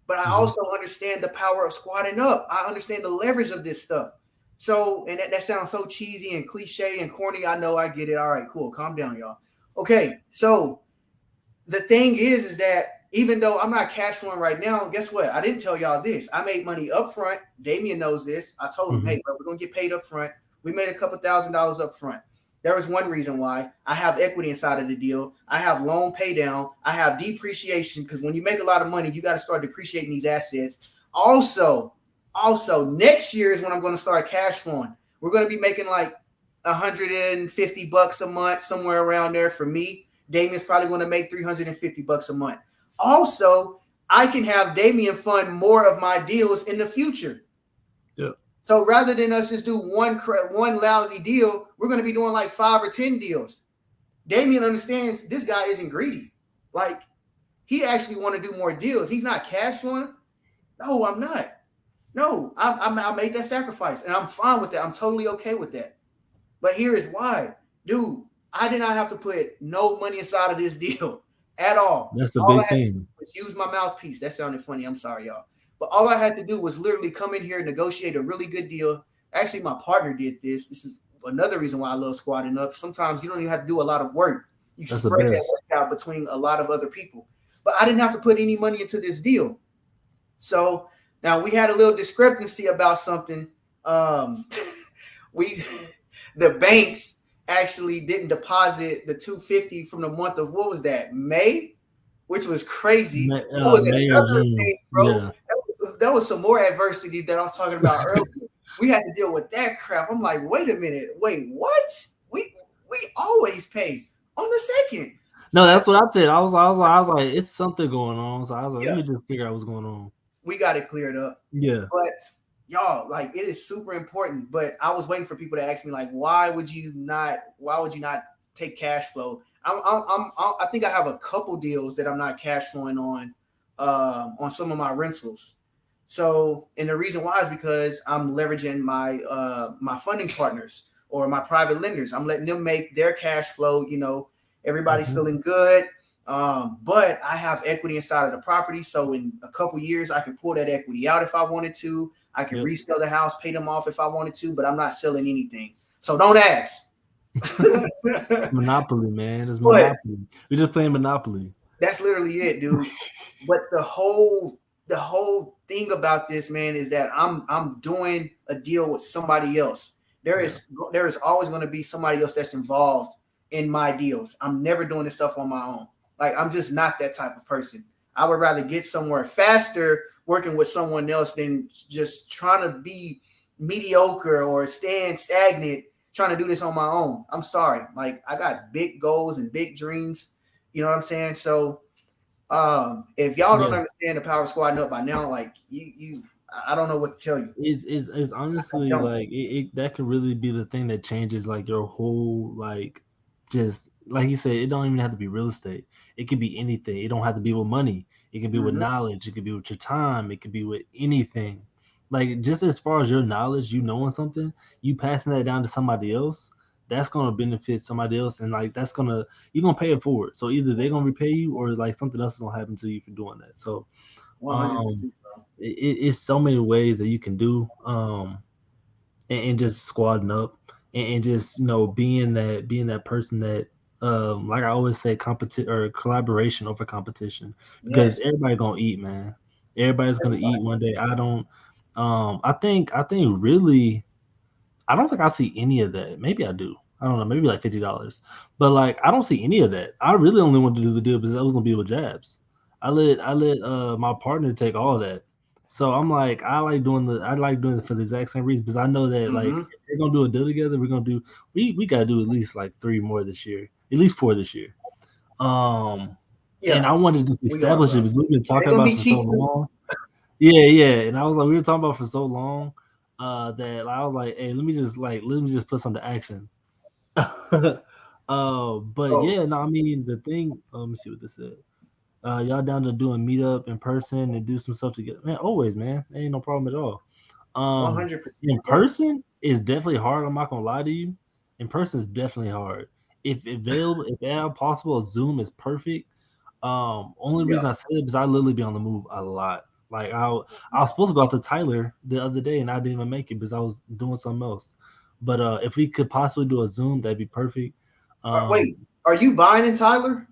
But I also understand the power of squatting up. I understand the leverage of this stuff. So, and that sounds so cheesy and cliche and corny. I know, I get it. All right, cool. Calm down, y'all. Okay, so the thing is that even though I'm not cash flowing right now, guess what? I didn't tell y'all this. I made money up front. Damien knows this. I told him, hey, bro, we're going to get paid up front. We made a couple $1,000s up front. There was one reason why. I have equity inside of the deal. I have loan pay down. I have depreciation, because when you make a lot of money, you got to start depreciating these assets. Also, next year is when I'm going to start cash flowing. We're going to be making like $150 a month, somewhere around there for me. Damien's probably going to make $350 a month. Also, I can have Damien fund more of my deals in the future. Yep. So rather than us just do one lousy deal, we're going to be doing like 5 or 10 deals. Damien understands this guy isn't greedy. Like, he actually want to do more deals. He's not cash flowing. No, I'm not. No, I made that sacrifice, and I'm fine with that. I'm totally okay with that. But here is why. Dude, I did not have to put no money inside of this deal at all. That's a big thing. Use my mouthpiece. That sounded funny. I'm sorry, y'all. But all I had to do was literally come in here and negotiate a really good deal. Actually, my partner did this. This is another reason why I love squatting up. Sometimes you don't even have to do a lot of work. You spread that work out between a lot of other people. But I didn't have to put any money into this deal. So now we had a little discrepancy about something. The banks actually didn't deposit the $250 from the month of, what was that, May? Which was crazy. What was it? Another thing, bro. Yeah. That was some more adversity that I was talking about earlier. We had to deal with that crap. I'm like, wait a minute. Wait, what? We always pay on the second. No, that's what I said. I was like, it's something going on. So I was like, let Yeah, me just figure out what's going on. we got it cleared up. Yeah. But y'all, like, it is super important. But I was waiting for people to ask me, like, why would you not take cash flow? I think I have a couple deals that I'm not cash flowing on some of my rentals. So, and the reason why is because I'm leveraging my funding partners or my private lenders. I'm letting them make their cash flow. Everybody's Mhm. feeling good. But I have equity inside of the property. So in a couple years, I can pull that equity out if I wanted to. I can Yep. resell the house, pay them off if I wanted to, but I'm not selling anything. So don't ask. Monopoly, man. It's But Monopoly. We just playing Monopoly. that's literally it, dude. But the whole thing about this, man, is that I'm doing a deal with somebody else. There Yeah. is always going to be somebody else that's involved in my deals. I'm never doing this stuff on my own. Like, I'm just not that type of person. I would rather get somewhere faster working with someone else than just trying to be mediocre or staying stagnant trying to do this on my own. I'm sorry. Like, I got big goals and big dreams. You know what I'm saying? So if y'all don't Yeah. understand the power of squatting up by now, like I don't know what to tell you. It's I honestly don't. like that could really be the thing that changes like your whole like just like you said, it don't even have to be real estate. It could be anything. It don't have to be with money. It could be with Mhm. knowledge. It could be with your time. It could be with anything. Like just as far as your knowledge, you knowing something, you passing that down to somebody else, that's gonna benefit somebody else, and like that's gonna you're gonna pay it forward. So either they're gonna repay you, or like something else is gonna happen to you for doing that. So um 100%, bro. it's so many ways that you can do and just squadding up and just being that person that like I always say competition or collaboration over competition because Yes. everybody gonna eat, man. Everybody's gonna eat one day. I think really I don't think I see any of that. Maybe I do. I don't know. Maybe like $50. But like I don't see any of that. I really only wanted to do the deal because I was gonna be with Jabs. I let my partner take all of that. So I'm like I like doing it for the exact same reason because I know that like Hmm. if we're gonna do a deal together, we gotta do at least like three more this year. At least four this year. Um and Yeah, I wanted to just we are, establish it bro. because we've been And talking they're gonna about it be for so cheap too. long. Yeah, yeah. And I was like, we were talking about for so long that I was like, hey, let me just put some to action. But Oh, yeah, no, I mean the thing. Let me see what this said. Y'all down to do a meetup in person and do some stuff together, man? Always, man. Ain't no problem at all. In 100%, bro. person is definitely hard. I'm not gonna lie to you. In person is definitely hard. If available, if at all possible, Zoom is perfect. Only Yeah. reason I say it is I literally be on the move a lot. Like I was supposed to go out to Tyler the other day and I didn't even make it because I was doing something else. But if we could possibly do a Zoom, that'd be perfect. Wait, Um, are you buying in Tyler?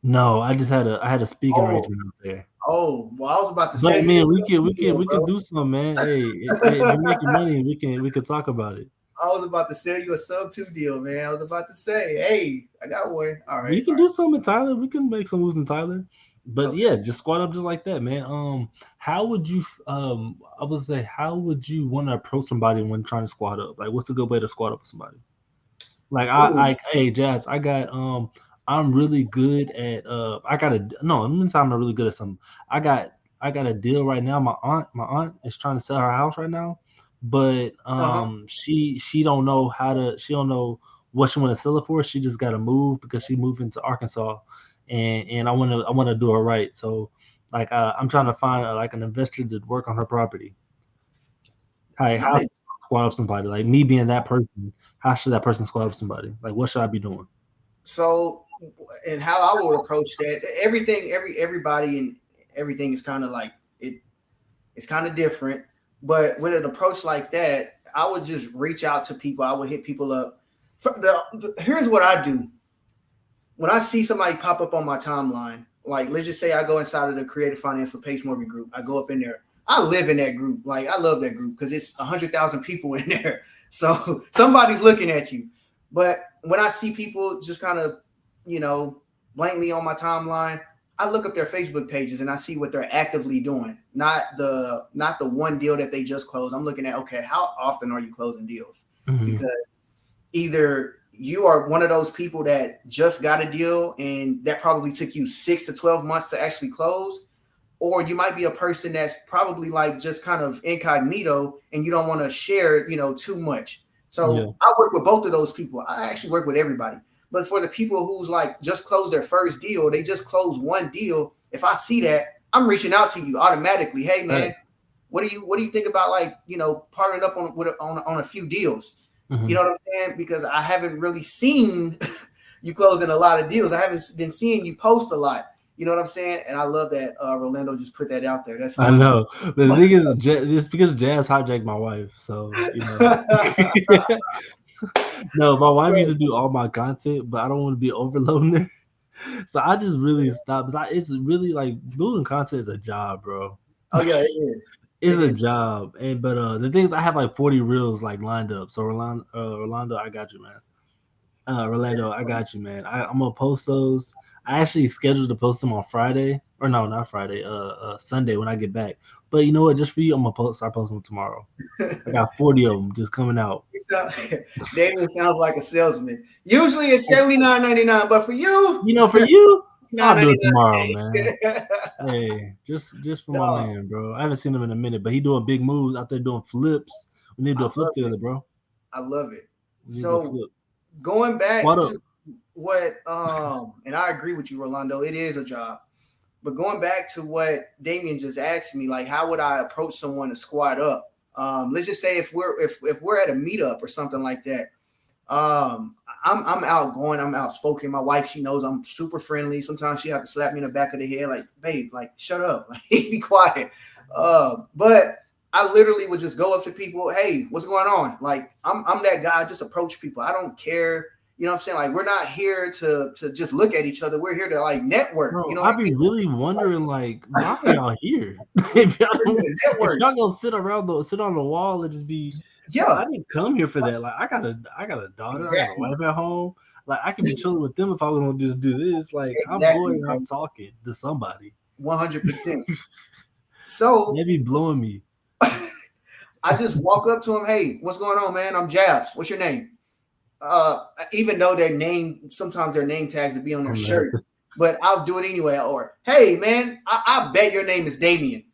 no, I had a speaking Oh, arrangement out there. oh. Well, I was about to sell But you man, this we stuff can too, we can deal, we can bro. do something, man. Hey, if you're making money, we can talk about it. I was about to sell you a sub two deal, man. I was about to say, hey, I got one. All We right, can all do something in Tyler. We can make some moves in Tyler. right. But Okay. yeah, just squat up just like that, man. How would you I would say how would you want to approach somebody when trying to squat up? Like what's a good way to squat up with somebody? Like Ooh. hey Jabs, I'm really good at I got a no, I'm not saying I'm not really good at something. I got I got a deal right now. My aunt is trying to sell her house right now, but Uh-huh. she don't know she don't know what she want to sell it for. She just got to move because she moved into Arkansas, and I want to do her right. So like I'm trying to find like an investor to work on her property. How Nice. squat up somebody like me being that person? How should that person squat up somebody? Like what should I be doing? So, and how I would approach that, everything, everybody and everything is kind of like it. It's kind of different, but with an approach like that, I would just reach out to people. I would hit people up. Here's what I do when I see somebody pop up on my timeline. Like, let's just say I go inside of the Creative Finance for Pace Morgan group. I go up in there. I live in that group. Like, I love that group because it's 100,000 people in there. So somebody's looking at you. But when I see people just kind of, you know, blankly on my timeline, I look up their Facebook pages and I see what they're actively doing. Not the one deal that they just closed. I'm looking at, okay, how often are you closing deals? Hmm. Because either you are one of those people that just got a deal and that probably took you 6 to 12 months to actually close, or you might be a person that's probably like just kind of incognito and you don't want to share, too much. So I work with both of those people. I actually work with everybody. But for the people who's like just closed their first deal, they just closed one deal. If I see that, I'm reaching out to you automatically. Hey man, what do you think about like, partnering up on a few deals? You know what I'm saying? Because I haven't really seen you closing a lot of deals. I haven't been seeing you post a lot. You know what I'm saying? And I love that Rolando just put that out there. That's funny. I know. The thing is, it's because Jazz hijacked my wife. So, no, my wife used to do all my content, but I don't want to be overloading her. So I just really stopped. It's really like building content is a job, bro. Oh yeah, it is. It's a job. But the thing is, I have like 40 reels like lined up. So Rolando, I got you, man. Rolando, I got you, man. I'm gonna post those. I actually scheduled to post them on Friday, or no, not Friday. Sunday when I get back. But you know what? Just for you, I'm gonna start posting them tomorrow. I got 40 of them just coming out. Damon sounds like a salesman. Usually it's $79.99, but for you, for you, I'll do it tomorrow, man. Hey, just for my man, bro. I haven't seen him in a minute, but he doing big moves out there doing flips. We need to do a flip together, bro. I love it. So going back to what and I agree with you, Rolando, it is a job. But going back to what Damien just asked me, like how would I approach someone to squat up? Let's just say if we're at a meetup or something like that. I'm outgoing, I'm outspoken. My wife, she knows I'm super friendly. Sometimes she have to slap me in the back of the head, like, babe, like shut up, like be quiet. But I literally would just go up to people, hey, what's going on? Like I'm that guy, just approach people. I don't care. You know what I'm saying? Like we're not here to just look at each other. We're here to like network. Bro, I'd be really wondering like why are y'all here? if y'all gonna sit on the wall and just be I didn't come here for that. Like I got a daughter, I got a wife at home. Like I could be chilling with them if I was gonna just do this. Like I'm going out talking to somebody. 100%. So they be blowing me. I just walk up to him, hey, what's going on, man? I'm Jabs. What's your name? Even though sometimes their name tags would be on their shirts, but I'll do it anyway. Or, hey, man, I bet your name is Damien.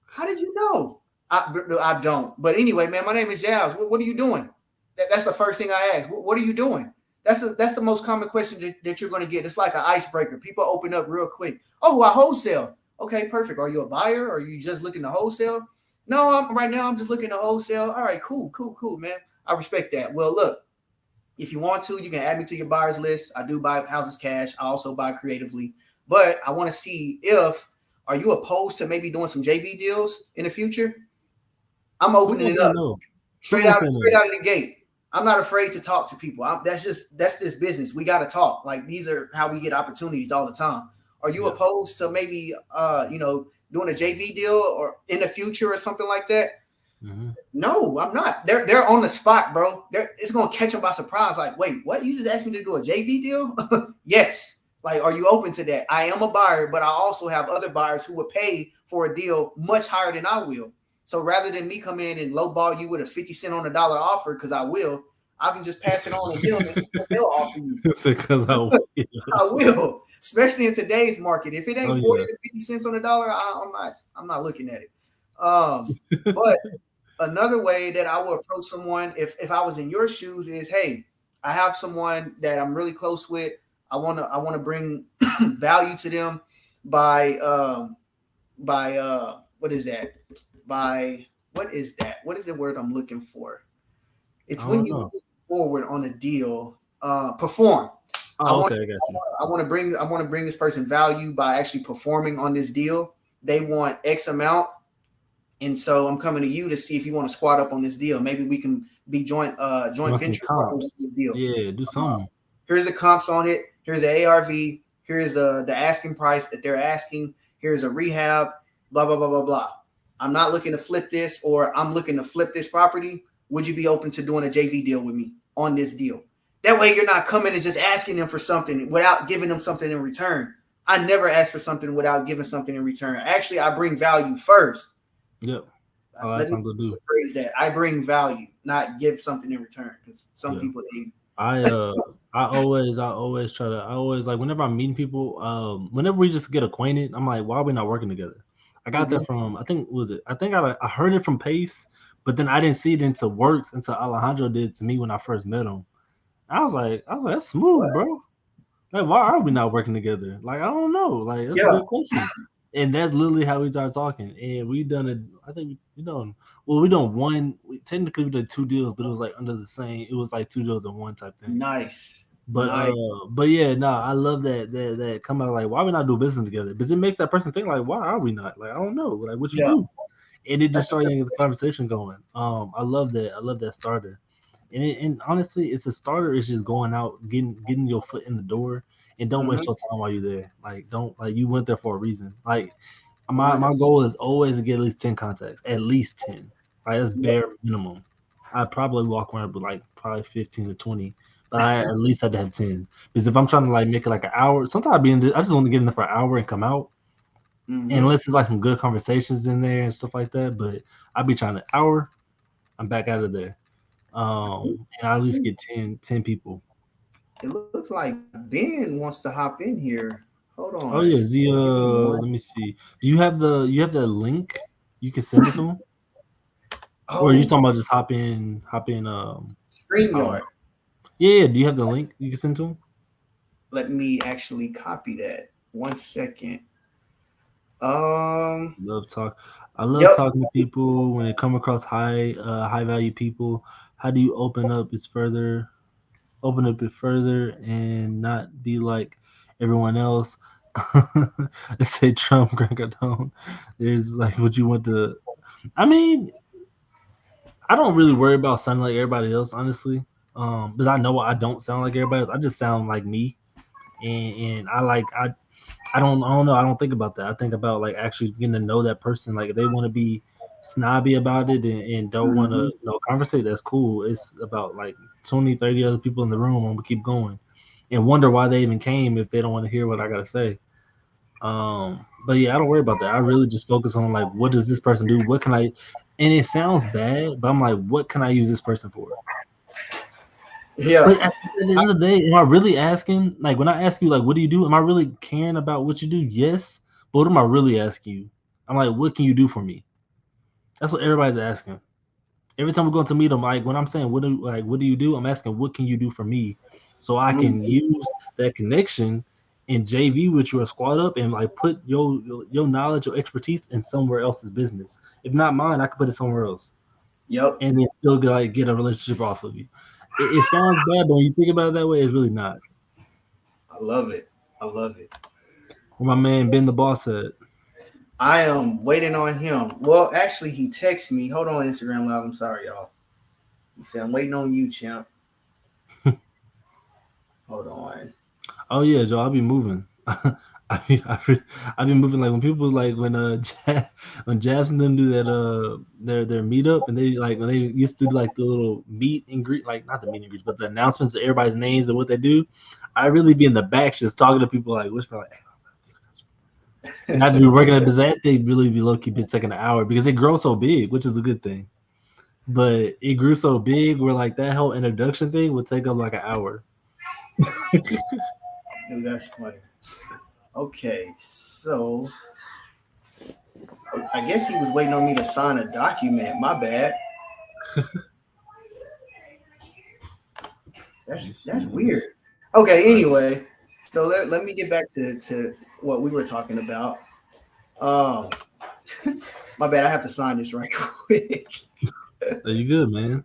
How did you know? I don't. But anyway, man, my name is Jabs. What are you doing? That's the first thing I ask. What are you doing? That's the most common question that you're going to get. It's like an icebreaker. People open up real quick. Oh, I wholesale. Okay, perfect. Are you a buyer? Or are you just looking to wholesale? No, right now I'm just looking to wholesale. All right, cool, man. I respect that. Well, look. If you want to, you can add me to your buyers list. I do buy houses cash. I also buy creatively. But I want to see are you opposed to maybe doing some JV deals in the future? I'm opening it up straight out of the gate. I'm not afraid to talk to people. That's this business. We got to talk. Like these are how we get opportunities all the time. Are you opposed to maybe doing a JV deal or in the future or something like that? Mm-hmm. No, I'm not. They're on the spot, bro. It's gonna catch them by surprise. Like, wait, what? You just asked me to do a JV deal? Yes. Like, are you open to that? I am a buyer, but I also have other buyers who would pay for a deal much higher than I will. So rather than me come in and lowball you with a 50 cent on the dollar offer, because I can just pass it on to them and they'll offer you. Because I will, especially in today's market. If it ain't 40 to 50 cents on the dollar, I'm not looking at it. But another way that I would approach someone if I was in your shoes is, hey, I have someone that I'm really close with. I want to bring value to them by what is that? What is the word I'm looking for? It's when you move forward on a deal, perform. I want to bring this person value by actually performing on this deal. They want X amount. And so I'm coming to you to see if you want to squat up on this deal. Maybe we can be joint venture partners on this deal. Yeah, do something. Here's the comps on it. Here's the ARV. Here's the asking price that they're asking. Here's a rehab. Blah blah blah blah blah. I'm not looking to flip this, or I'm looking to flip this property. Would you be open to doing a JV deal with me on this deal? That way, you're not coming and just asking them for something without giving them something in return. I never ask for something without giving something in return. Actually, I bring value first. Yep. Let me phrase that. I bring value, not give something in return. Because some people, I always try to I always like whenever I'm meeting people, whenever we just get acquainted, I'm like, why are we not working together? I got that Mhm. from I think was it I think I heard it from Pace, but then I didn't see it into works until Alejandro did to me when I first met him. I was like, that's smooth, What? bro. Like, why are we not working together? Like, I don't know. Like, that's a Yeah, good question. And that's literally how we started talking. And we done it. I think we done. Well, we done one. Technically, we did two deals, but it was like under the same. It was like two deals in one type thing. nice, But nice. but yeah, no, I love that come out like why we not do business together? Because it makes that person think like, why are we not? Like, I don't know. Like, what you Yeah, do? And it just that's a started good getting the question. conversation going. I love that. I love that starter. And honestly, it's a starter. It's just going out, getting your foot in the door, and don't waste Mhm. your time while you're there. Like, don't like you went there for a reason. Like, my 100. goal is always to get at least 10 contacts, at least 10. Like that's Yep. bare minimum. I probably walk around with like probably 15 to 20, but I at least had to have 10 because if I'm trying to like make it like an hour, sometimes I just want to get in there for an hour and come out. Mhm. Unless it's like some good conversations in there and stuff like that, but I'd be trying to hour, I'm back out of there. And I I at least think get 10 people. it looks like Ben wants to hop in here. Hold Oh on. yeah, Z. Give me one. Let me see. Do you have the link? You can send it to him, or are you Oh, talking about just hop in? I don't StreamYard. know. Yeah. Do you have the link? You can send to him. Let me actually copy that. 1 second. Um. Love talk. I love Yep. talking to people when they come across high value people. How do you open up it further and not be like everyone else? They say Trump, Greg Cardone. There's like what you want to. I mean, I don't really worry about sounding like everybody else, honestly. But I know I don't sound like everybody else. I just sound like me, and I don't know. I don't think about that. I think about like actually getting to know that person. Like if they want to be snobby about it and don't want to Mhm. conversate, that's cool. It's about like 20, 30 other people in the room and we keep going and wonder why they even came if they don't want to hear what I gotta say. But yeah, I don't worry about that. I really just focus on like what does this person do? What can I and it sounds bad, but I'm like, what can I use this person for? Yeah. But at the end of the day, am I really asking? Like when I ask you, like, what do you do? Am I really caring about what you do? Yes. But what am I really asking you? I'm like, what can you do for me? That's what everybody's asking. Every time we go to meet them, like when I'm saying, what do you do? I'm asking, what can you do for me? So I can Mhm. use that connection and JV with you or squad up and like put your knowledge or expertise in somewhere else's business. If not mine, I can put it somewhere else Yep. and then still get a relationship off of you. It sounds bad, but when you think about it that way, it's really not. I love it. I love it. What my man Ben the Boss said. I am waiting on him. Well, actually, he texted me. Hold on, Instagram Live. I'm sorry, y'all. He said, I'm waiting on you, champ. Hold on. Oh yeah, Joe, I'll be moving. I be moving like when people like when when Jabs and them do that their meetup and they like when they used to do like the little meet and greet like not the meet and greets but the announcements of everybody's names and what they do. I really be in the back just talking to people like whispering like and I'd be working at that they really be low key been taking an hour because it grows so big, which is a good thing. But it grew so big where like that whole introduction thing would take up like an hour. Dude, that's funny. Okay, so I guess he was waiting on me to sign a document. My bad. Let me That's see. weird. Okay, All right. anyway, so let me get back to what we were talking about. Um, my bad. I have to sign this right quick. Are you good, man?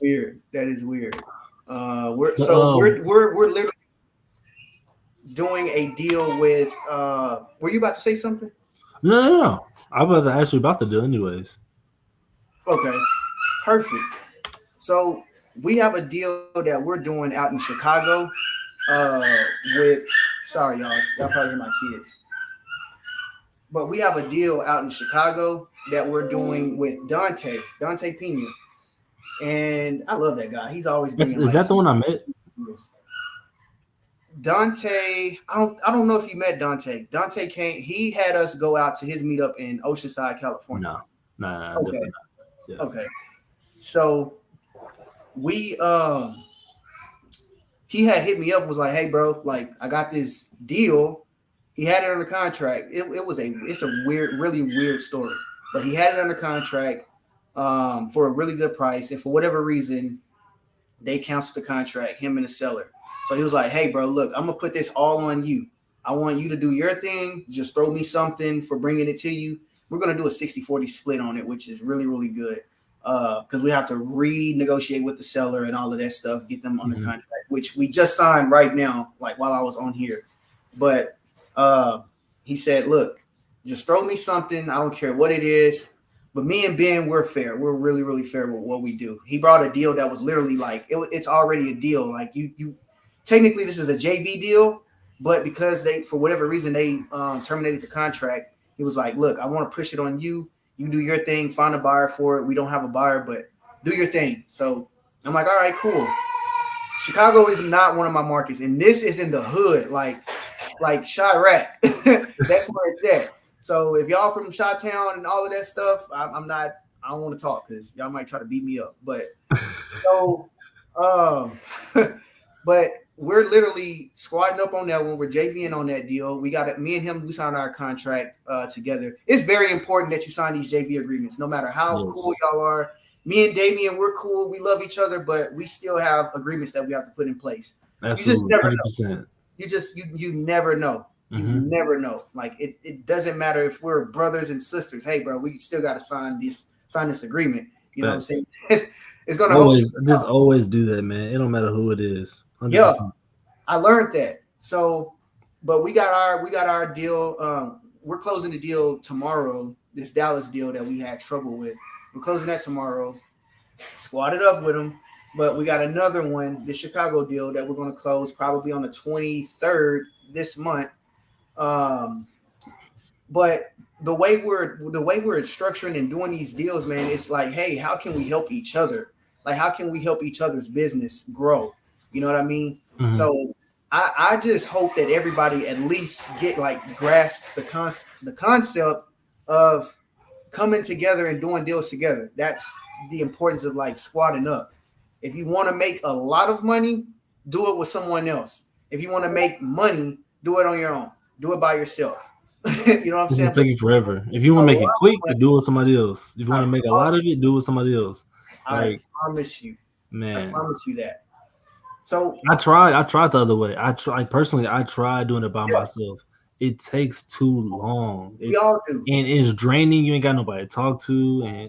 Weird. That is weird. We're But so we're literally doing a deal with. Were you about to say something? no. I was actually about to do anyways. Okay, perfect. So we have a deal that we're doing out in Chicago. Uh, with sorry y'all probably hear my kids, but we have a deal out in Chicago that we're doing with Dante Pena, and I love that guy. He's always bringing Is like that the some. one I met? Dante, I don't know if you met Dante. Dante came. He had us go out to his meetup in Oceanside, California. No, no, Okay, definitely not. Yeah. okay. So we he had hit me up and was like, "Hey, bro, like I got this deal." He had it under contract. It's a weird, really weird story, but he had it under contract for a really good price, and for whatever reason, they canceled the contract. Him and the seller. So he was like, "Hey, bro, look, I'm gonna put this all on you. I want you to do your thing. Just throw me something for bringing it to you. We're gonna do a 60-40 split on it, which is really, really good." Because we have to renegotiate with the seller and all of that stuff, get them under contract, which we just signed right now, like while I was on here. But he said, "Look, just throw me something. I don't care what it is." But me and Ben, we're fair. We're really, really fair with what we do. He brought a deal that was literally like it's already a deal. Like you technically this is a JV deal, but because they for whatever reason they terminated the contract, he was like, "Look, I want to push it on you. You do your thing, find a buyer for it. We don't have a buyer, but do your thing." So I'm like, "All right, cool." Chicago is not one of my markets, and this is in the hood, like Chirac. That's where it's at. So if y'all from Chi-Town and all of that stuff, I'm not. I don't want to talk because y'all might try to beat me up. But so, but we're literally squatting up on that one. We're JVing on that deal. We got it. Me and him, we signed our contract together. It's very important that you sign these JV agreements, no matter how cool y'all are. Me and Damien, we're cool. We love each other, but we still have agreements that we have to put in place. Absolutely, you just never 100%. know. You never know. You never know. Like it doesn't matter if we're brothers and sisters. Hey, bro, we still got to sign this agreement. You know what I'm saying? It's gonna always do that, man. It don't matter who it is. 100%. Yeah, I learned that. So, but we got our deal. We're closing the deal tomorrow. This Dallas deal that we had trouble with. We're closing that tomorrow. Squatted up with them. But we got another one, the Chicago deal that we're going to close probably on the 23rd this month. But the way we're structuring and doing these deals, man, it's like, hey, how can we help each other? Like, how can we help each other's business grow? You know what I mean? So I just hope that everybody at least grasp the concept of coming together and doing deals together. That's the importance of like squatting up. If you want to make a lot of money, do it with someone else. If you want to make money, do it on your own. Do it by yourself. You know what I'm saying? It's taking forever. If you want to make it quick, do it with somebody else. If you want to make a lot of it, do it with somebody else. I promise you, man. I promise you that. So I tried the other way. I tried doing it by myself. It takes too long. We all do. And it's draining. You ain't got nobody to talk to. And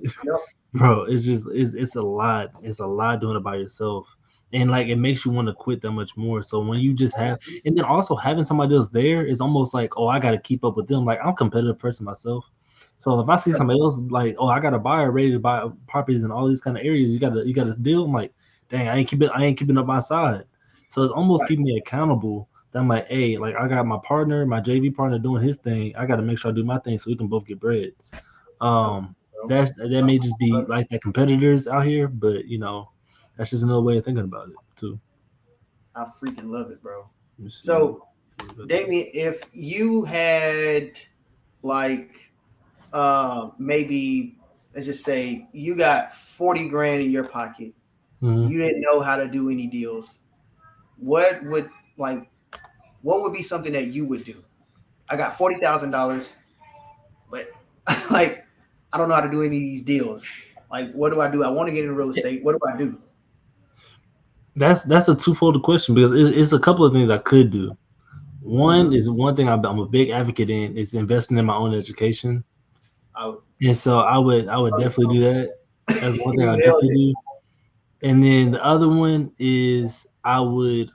bro, it's a lot. It's a lot doing it by yourself. And like it makes you want to quit that much more. So when you just have, and then also having somebody else there is almost like, oh, I got to keep up with them. Like I'm a competitive person myself. So if I see somebody else like, oh, I got a buyer ready to buy properties in all these kind of areas, you got to deal. I'm like, dang, I ain't keeping up my side. So it's almost keeping me accountable. That I'm like, hey, like I got my partner, my JV partner doing his thing. I got to make sure I do my thing so we can both get bread. That may just be like the competitors out here, but you know, that's just another way of thinking about it too. I freaking love it, bro. So, Damien, if you had like maybe let's just say you got 40 grand in your pocket, you didn't know how to do any deals, what would be something that you would do? I got $40,000, but like I don't know how to do any of these deals. Like, what do I do? I want to get into real estate. What do I do? That's a twofold question because it's a couple of things I could do. One is one thing I'm a big advocate in is investing in my own education, and so I would definitely do that. That's one thing I definitely do. And then the other one is I would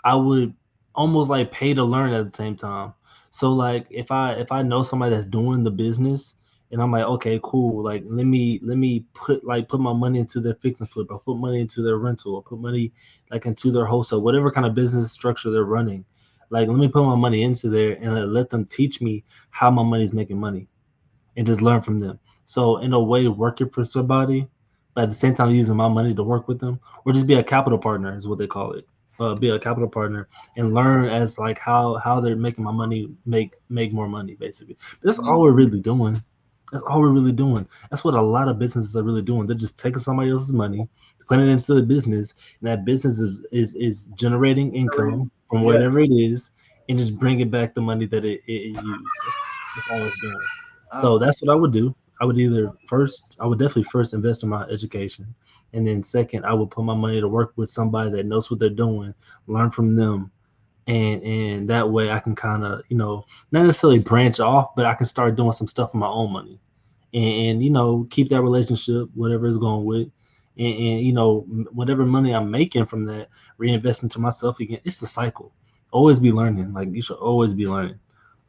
almost like pay to learn at the same time. So like if I know somebody that's doing the business and I'm like, okay, cool. Like let me put my money into their fix and flip. I'll put money into their rental. I'll put money like into their wholesale, whatever kind of business structure they're running. Like let me put my money into there and let them teach me how my money's making money and just learn from them. So in a way, working for somebody, but at the same time using my money to work with them, or just be a capital partner is what they call it. Be a capital partner and learn as like how they're making my money make more money basically. That's all we're really doing. That's all we're really doing. That's what a lot of businesses are really doing. They're just taking somebody else's money, putting it into the business, and that business is generating income from Yes. whatever it is, and just bringing back the money that it used. That's all it's doing. I So that's what I would do. I would either first, I would definitely first invest in my education, and then second, I would put my money to work with somebody that knows what they're doing, learn from them, and that way I can kind of not necessarily branch off, but I can start doing some stuff with my own money, and keep that relationship whatever it's going with, and whatever money I'm making from that, reinvest into myself again. It's a cycle. Always be learning. Like you should always be learning,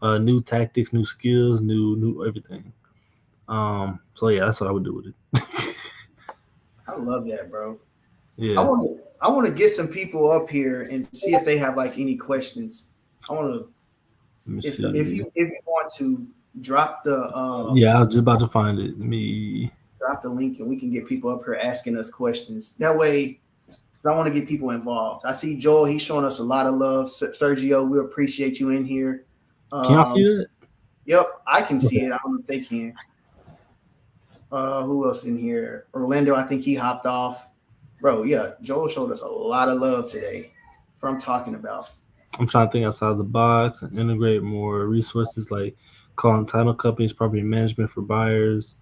new tactics, new skills, new everything. So yeah, that's what I would do with it. love that, bro. I Yeah. want to I want to get some people up here and see if they have like any questions. I want to Let me if see. you want to drop the Yeah, I was just about to find it. Let me. link and we can get people up here asking us questions. That way, 'cause I want to get people involved. I see Joel; he's showing us a lot of love. Sergio, we appreciate you in here. Can y'all see Um, that? yep, I can see Okay. it. I don't know if they can. Who else in here? Orlando, I think he hopped off. Bro, yeah, Joel showed us a lot of love today. That's what I'm talking about. I'm trying to think outside the box and integrate more resources like calling title companies, property management for buyers,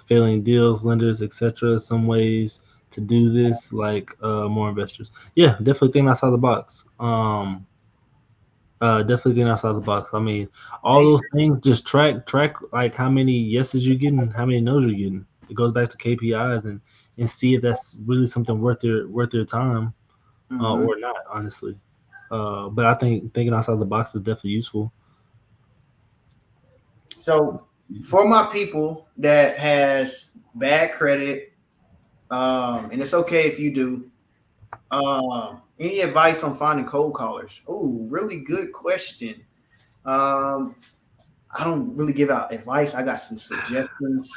failing deals, lenders, etc. Some ways to do this, like more investors. Yeah, definitely think outside the box. Definitely think outside the box. I mean, all They those said, things. Just track like how many yeses you're getting, how many no's you're getting. It goes back to KPIs and see if that's really something worth their time mm-hmm. or not. Honestly, but I think thinking outside the box is definitely useful. So for my people that has bad credit, and it's okay if you do, any advice on finding cold callers? Oh, really good question. Um, I don't really give out advice. I got some suggestions,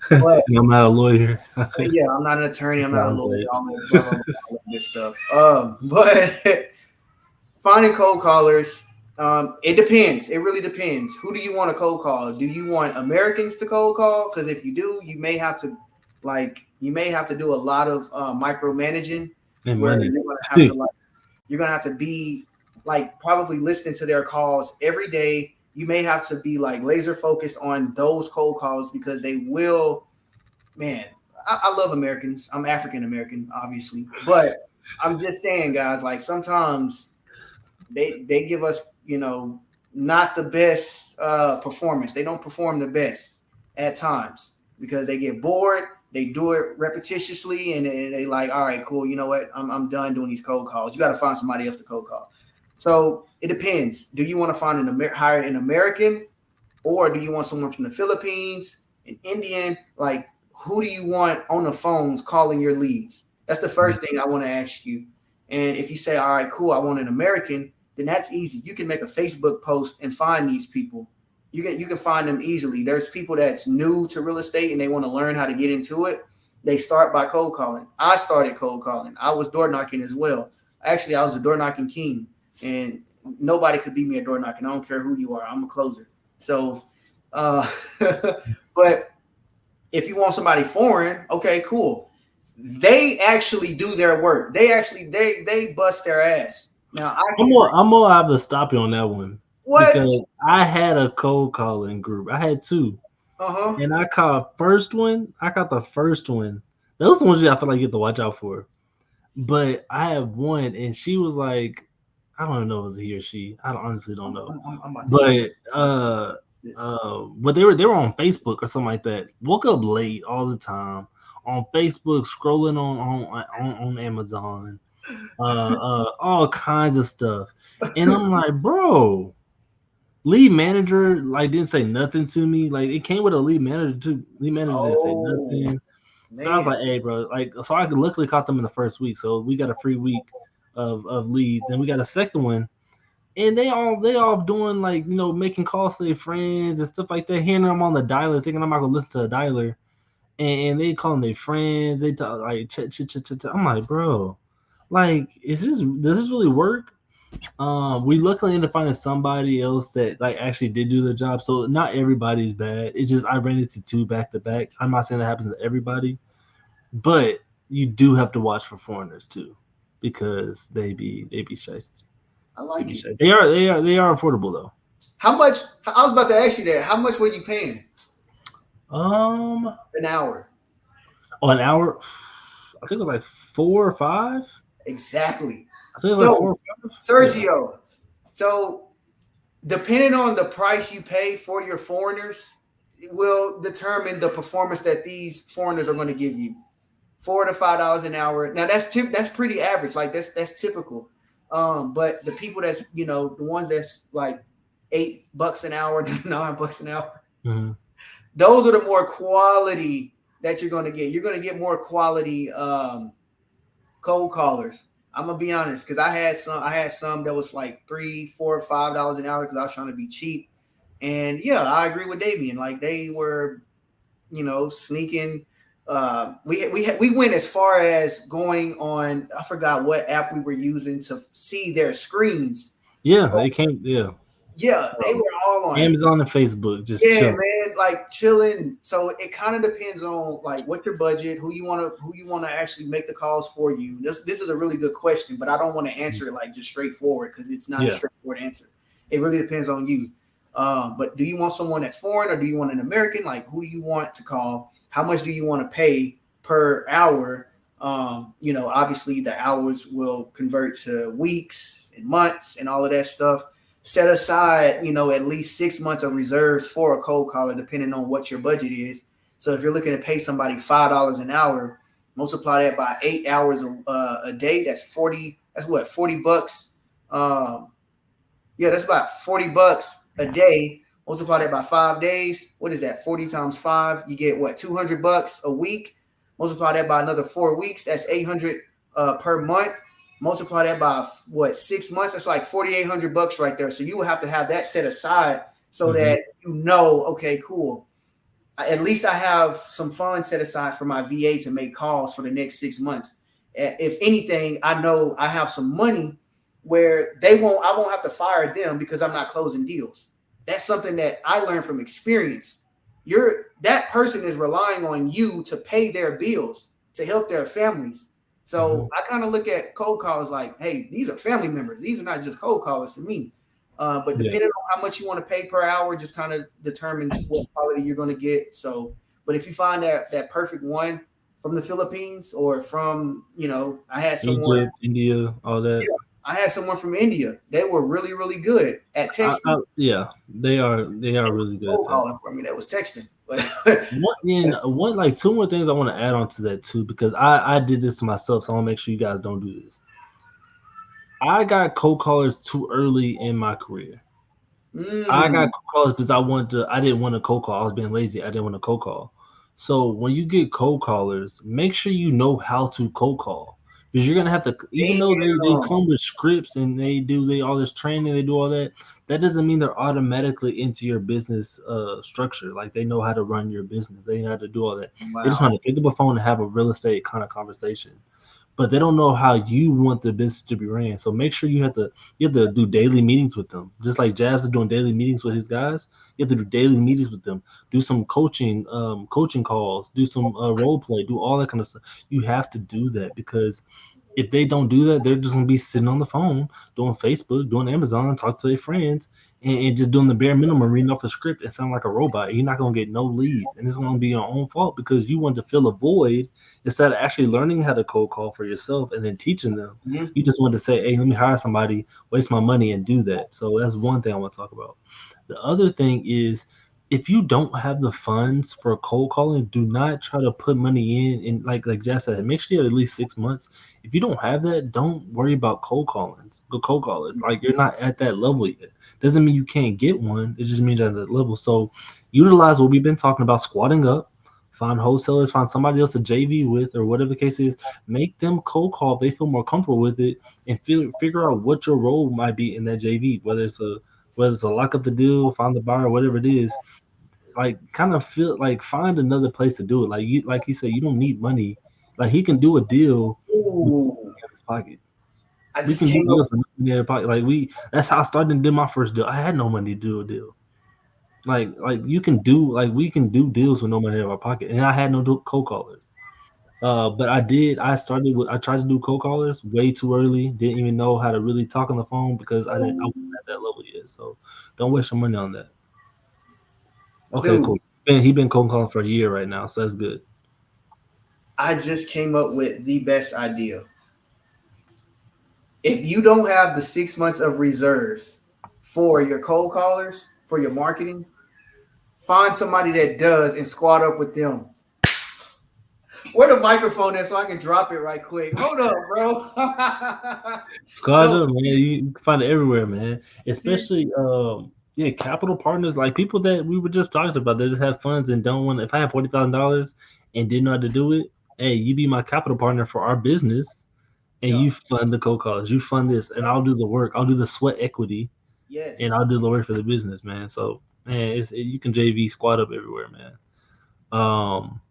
but I'm not a lawyer. yeah, I'm not an attorney. I'm not a I'm lawyer. like, All that blah blah blah, all that good stuff. But finding cold callers, it depends. It really depends. Who do you want to cold call? Do you want Americans to cold call? Because if you do, you may have to do a lot of micromanaging, and where money. you're gonna have to be like probably listening to their calls every day. You may have to be like laser focused on those cold calls because they will. Man, I love Americans. I'm African American, obviously, but I'm just saying, guys. Like sometimes they give us not the best performance. They don't perform the best at times because they get bored. They do it repetitiously, and they like, all right, cool. You know what? I'm done doing these cold calls. You got to find somebody else to cold call. So it depends. Do you want to find hire an American, or do you want someone from the Philippines, an Indian? Like, who do you want on the phones calling your leads? That's the first thing I want to ask you. And if you say, all right, cool, I want an American, then that's easy. You can make a Facebook post and find these people. You can find them easily. There's people that's new to real estate and they want to learn how to get into it. They start by cold calling. I started cold calling. I was door knocking as well. Actually, I was a door knocking king, and nobody could beat me at door knocking. I don't care who you are. I'm a closer. So, but if you want somebody foreign, okay, cool. They actually do their work. They bust their ass. Now I I'm can gonna I'm gonna have to stop you on that one what? because I had a cold calling group. I had two, Uh-huh. and I caught first one. I caught the first one. Those ones I feel like you have to watch out for. But I have one, and she was like, I don't know if it was he or she. I honestly don't know. I'm about to hear But this. but they were on Facebook or something like that. Woke up late all the time on Facebook, scrolling on Amazon, all kinds of stuff, and I'm like, bro, lead manager like didn't say nothing to me. Like it came with a lead manager too. Lead manager didn't say Oh nothing. So I was man. like, hey, bro, like, so I could luckily caught them in the first week. So we got a free week of leads. Then we got a second one, and they all doing like making calls to their friends and stuff like that. Hearing them on the dialer, thinking I'm not gonna listen to a dialer, and they calling their friends. They talk like ch. I'm like, bro, like, does this really work? We luckily ended up finding somebody else that like actually did do the job. So not everybody's bad. It's just I ran into two back to back. I'm not saying that happens to everybody, but you do have to watch for foreigners too, because they be shiesty. I They like be it. shiesty. They are affordable though. How much? I was about to ask you that. How much were you paying Um, an hour? an hour. I think it was like 4 or 5. Exactly. I think it was like So, 4 or 5. Yeah. Sergio, so depending on the price you pay for your foreigners, it will determine the performance that these foreigners are going to give you. $4 to $5 an hour. Now that's pretty average. Like that's typical. But the people that's the ones that's like $8 an hour, $9 an hour, Mhm. those are the more quality that you're going to get. You're going to get more quality cold callers. I'm gonna be honest, because I had some that was like $3, $4, $5 an hour because I was trying to be cheap. And yeah, I agree with Davian. Like they were, sneaking. We went as far as going on. I forgot what app we were using to see their screens. Yeah, they came. Yeah, Yeah, they were all on. Amazon and Facebook just Yeah, chill. man, like chilling. So it kind of depends on like what's your budget, who you want to actually make the calls for you. This is a really good question, but I don't want to answer it like just straightforward because it's not a Yeah. straightforward answer. It really depends on you. But do you want someone that's foreign or do you want an American? Like who do you want to call? How much do you want to pay per hour? Obviously the hours will convert to weeks and months and all of that stuff. Set aside, at least 6 months of reserves for a cold caller, depending on what your budget is. So if you're looking to pay somebody $5 an hour, multiply that by 8 hours a day. That's 40. That's what, $40. Yeah, that's about $40 a day. Multiply that by 5 days. What is that? 40 times 5. You get what? $200 a week. Multiply that by another 4 weeks. That's 800 per month. Multiply that by what, 6 months? That's like $4,800 right there. So you will have to have that set aside so that okay, cool. At least I have some funds set aside for my VA to make calls for the next 6 months. If anything, I know I have some money where I won't have to fire them because I'm not closing deals. That's something that I learned from experience. That person is relying on you to pay their bills, to help their families. So I kind of look at cold callers like, hey, these are family members. These are not just cold callers to me. But depending on how much you want to pay per hour, just kind of determines what quality you're going to get. So, but if you find that perfect one from the Philippines or from, I had someone, Egypt, India, all that. I had someone from India. They were really, really good at texting. Yeah, they are really good Cold at that. calling for me. That was texting. One like two more things I want to add on to that too, because I did this to myself, so I want to make sure you guys don't do this. I got cold callers too early in my career. I got cold callers because I didn't want to cold call. I was being lazy. I didn't want to cold call. So when you get cold callers, make sure you know how to cold call, because you're gonna have to. Even though they come with scripts and they all this training, they do all that. That doesn't mean they're automatically into your business structure. Like they know how to run your business. They know how to do all that. They just Wow. want to pick up a phone and have a real estate kind of conversation, but they don't know how you want the business to be ran. So make sure you have to do daily meetings with them. Just like Jazz is doing daily meetings with his guys, you have to do daily meetings with them. Do some coaching calls, do some role play, do all that kind of stuff. You have to do that, because if they don't do that, they're just gonna be sitting on the phone, doing Facebook, doing Amazon, talk to their friends, and just doing the bare minimum, reading off a script and sound like a robot. You're not gonna get no leads, and it's gonna be your own fault because you want to fill a void instead of actually learning how to cold call for yourself and then teaching them. Mhm. You just want to say, "Hey, let me hire somebody, waste my money, and do that." So that's one thing I want to talk about. The other thing is, if you don't have the funds for cold calling, do not try to put money in. And like Jeff said, make sure you have at least 6 months. If you don't have that, don't worry about cold callings. Go cold callers. Like you're not at that level yet. Doesn't mean you can't get one. It just means you're at that level. So utilize what we've been talking about, squatting up. Find wholesalers, find somebody else to JV with, or whatever the case is. Make them cold call if they feel more comfortable with it, and figure out what your role might be in that JV. Whether it's a lock up the deal, find the buyer, whatever it is, like kind of feel like find another place to do it. Like he said, you don't need money. Like he can do a deal with Ooh. in his pocket. I We just can do came up. deals. Like that's how I started and did my first deal. I had no money to do a deal. Like you can do like we can do deals with no money in our pocket, and I had no cold callers. But I did. I started with. I tried to do cold callers way too early. Didn't even know how to really talk on the phone because I didn't. I wasn't at that level yet. So don't waste your money on that. Okay, Dude, cool. He been cold calling for a year right now, so that's good. I just came up with the best idea. If you don't have the 6 months of reserves for your cold callers, for your marketing, find somebody that does and squat up with them. Where the microphone is so I can drop it right quick. Hold up, bro. Squad No, up, man. You can find it everywhere, man. seriously. Especially, yeah, capital partners like people that we were just talking about. They just have funds and don't want. If I have $40,000 and didn't know how to do it, hey, you be my capital partner for our business, and Yeah. you fund the cold calls. You fund this, and I'll do the work. I'll do the sweat equity, and I'll Yes. do the work for the business, man. So, man, you can JV squad up everywhere, man. Um,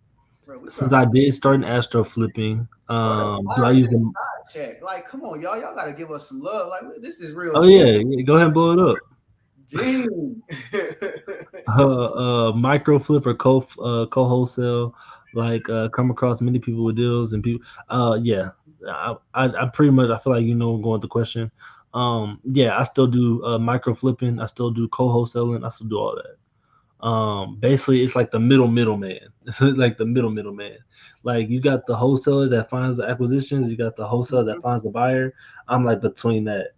Bro, we since dropping I did start in astro flipping, where the do I fire is use in the them? side check. Like, come on, y'all. Y'all gotta give us some love. Like, this is real Oh deal. yeah, go ahead and blow it up. Dang. Micro flip or co wholesale, like come across many people with deals and people. Yeah, I pretty much I feel like going with the question. Yeah, I still do micro flipping. I still do co wholesaling. I still do all that. Basically it's like the middleman. It's like the middleman. Like you got the wholesaler that finds the acquisitions, you got the wholesaler that finds the buyer. I'm like between that.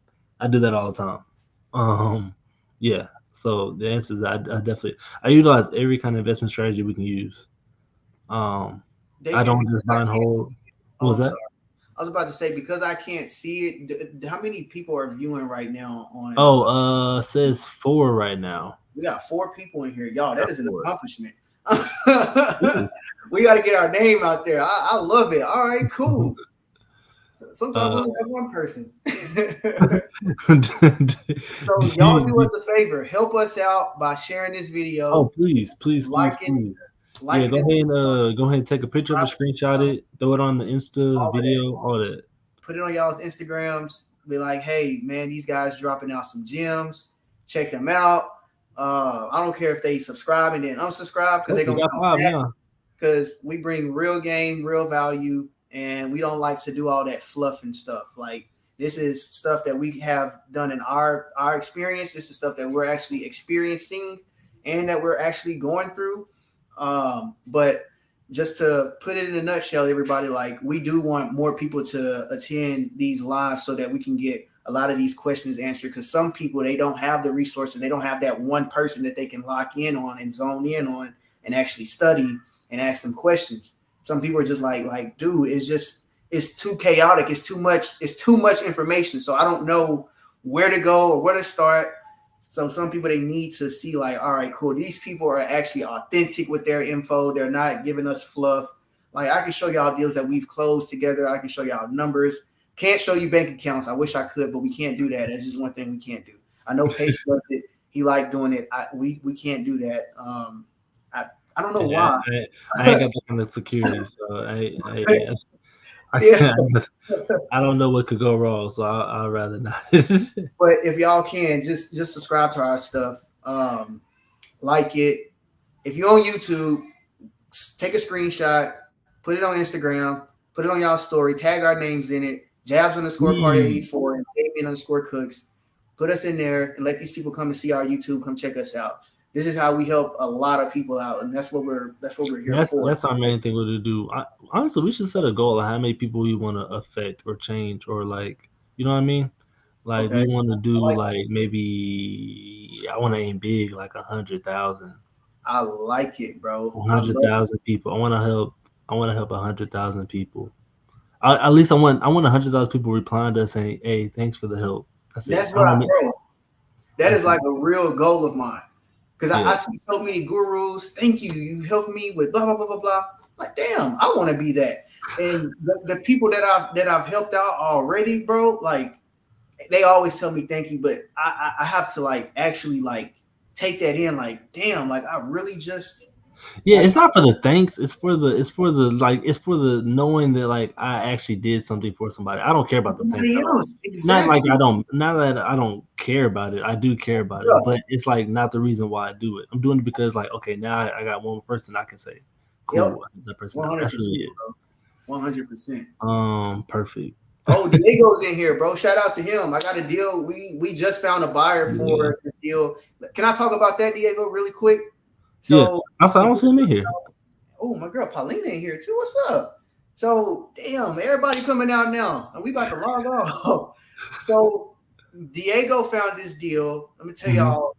I do that all the time. Yeah. So the answer is I definitely I utilize every kind of investment strategy we can use. Um I David, don't because just I buy and can't. hold. What Oh, was I'm that? sorry. I was about to say because I can't see it. How many people are viewing right now on? Oh, says 4 right now. We got 4 people in here, y'all. That Got is an 4. accomplishment. Ooh. We got to get our name out there. I love it. All right, cool. Sometimes we uh only have one person. So do y'all do you, us a favor. Help us out by sharing this Oh, video, please, please, please, liking, please. Yeah, liking this video, go ahead and take a picture of it, subscribing to the screenshot channel, it, throw it on the Insta all of that. video, all that. Put it on y'all's Instagrams. Be like, hey, man, these guys dropping out some gems. Check them out. I don't care if they subscribe and then unsubscribe because Oh, they're we gonna got come 5 back now. because we bring real game, real value, and we don't like to do all that fluff and stuff. Like this is stuff that we have done in our experience. This is stuff that we're actually experiencing and that we're actually going through. But just to put it in a nutshell, everybody, like we do want more people to attend these lives so that we can get a lot of these questions answered because some people they don't have the resources, they don't have that one person that they can lock in on and zone in on and actually study and ask them questions. Some people are just like, dude, it's too chaotic, it's too much information. So I don't know where to go or where to start. So some people they need to see like, all right, cool. These people are actually authentic with their info. They're not giving us fluff. Like I can show y'all deals that we've closed together. I can show y'all numbers. Can't show you bank accounts. I wish I could, but we can't do that. That's just one thing we can't do. I know Pace does it. He liked doing it. We can't do that. I I don't know Yeah, why. I ain't got that kind of security, so Yeah, I, I don't know what could go wrong, so I'd rather not. but if y'all can just subscribe to our stuff. Like it. If you're on YouTube, take a screenshot, put it on Instagram, put it on y'all story, tag our names in it. Jabs underscore Carter Mm. 84 and Damien underscore Cooks. Put us in there and let these people come and see our YouTube. Come check us out. This is how we help a lot of people out, and that's what we're here for. That's our main thing to do. Honestly, we should set a goal of how many people we want to affect or change, or like, you know what I mean? Like we Okay, want to do I like like maybe I want to aim big, like 100,000. I like it, bro. One I hundred love it. thousand people. I want to help. I want to help 100,000 people. At least I want 100,000 people replying to us saying, "Hey, thanks for the help." That's it. That's I what don't need. bro. That is That's it. like a real goal of mine. Because Yeah. I see so many gurus. Thank you. You helped me with blah blah blah blah blah. Like, damn, I want to be that. And the people that I've helped out already, bro, like they always tell me thank you, but I have to like actually like take that in. Like, damn, like I really just Yeah, it's not for the thanks. It's for the knowing that like I actually did something for somebody. I don't care about the thanks Somebody at all. else. Exactly. Not that I don't care about it. I do care about it, Yeah, but it's like not the reason why I do it. I'm doing it because like okay, now I got one more person I can say, yep. cool, I helped that person out. That's 100%, really it. bro. 100%. Perfect. Oh, Diego's in here, bro. Shout out to him. I got a deal. We just found a buyer Yeah, for this deal. Can I talk about that, Diego, really quick? yeah. So, I don't see him in here. oh, my girl Paulina in here too. What's up? So, damn, everybody coming out now, and we about to log off. So, Diego found this deal. Let me tell Mhm. y'all,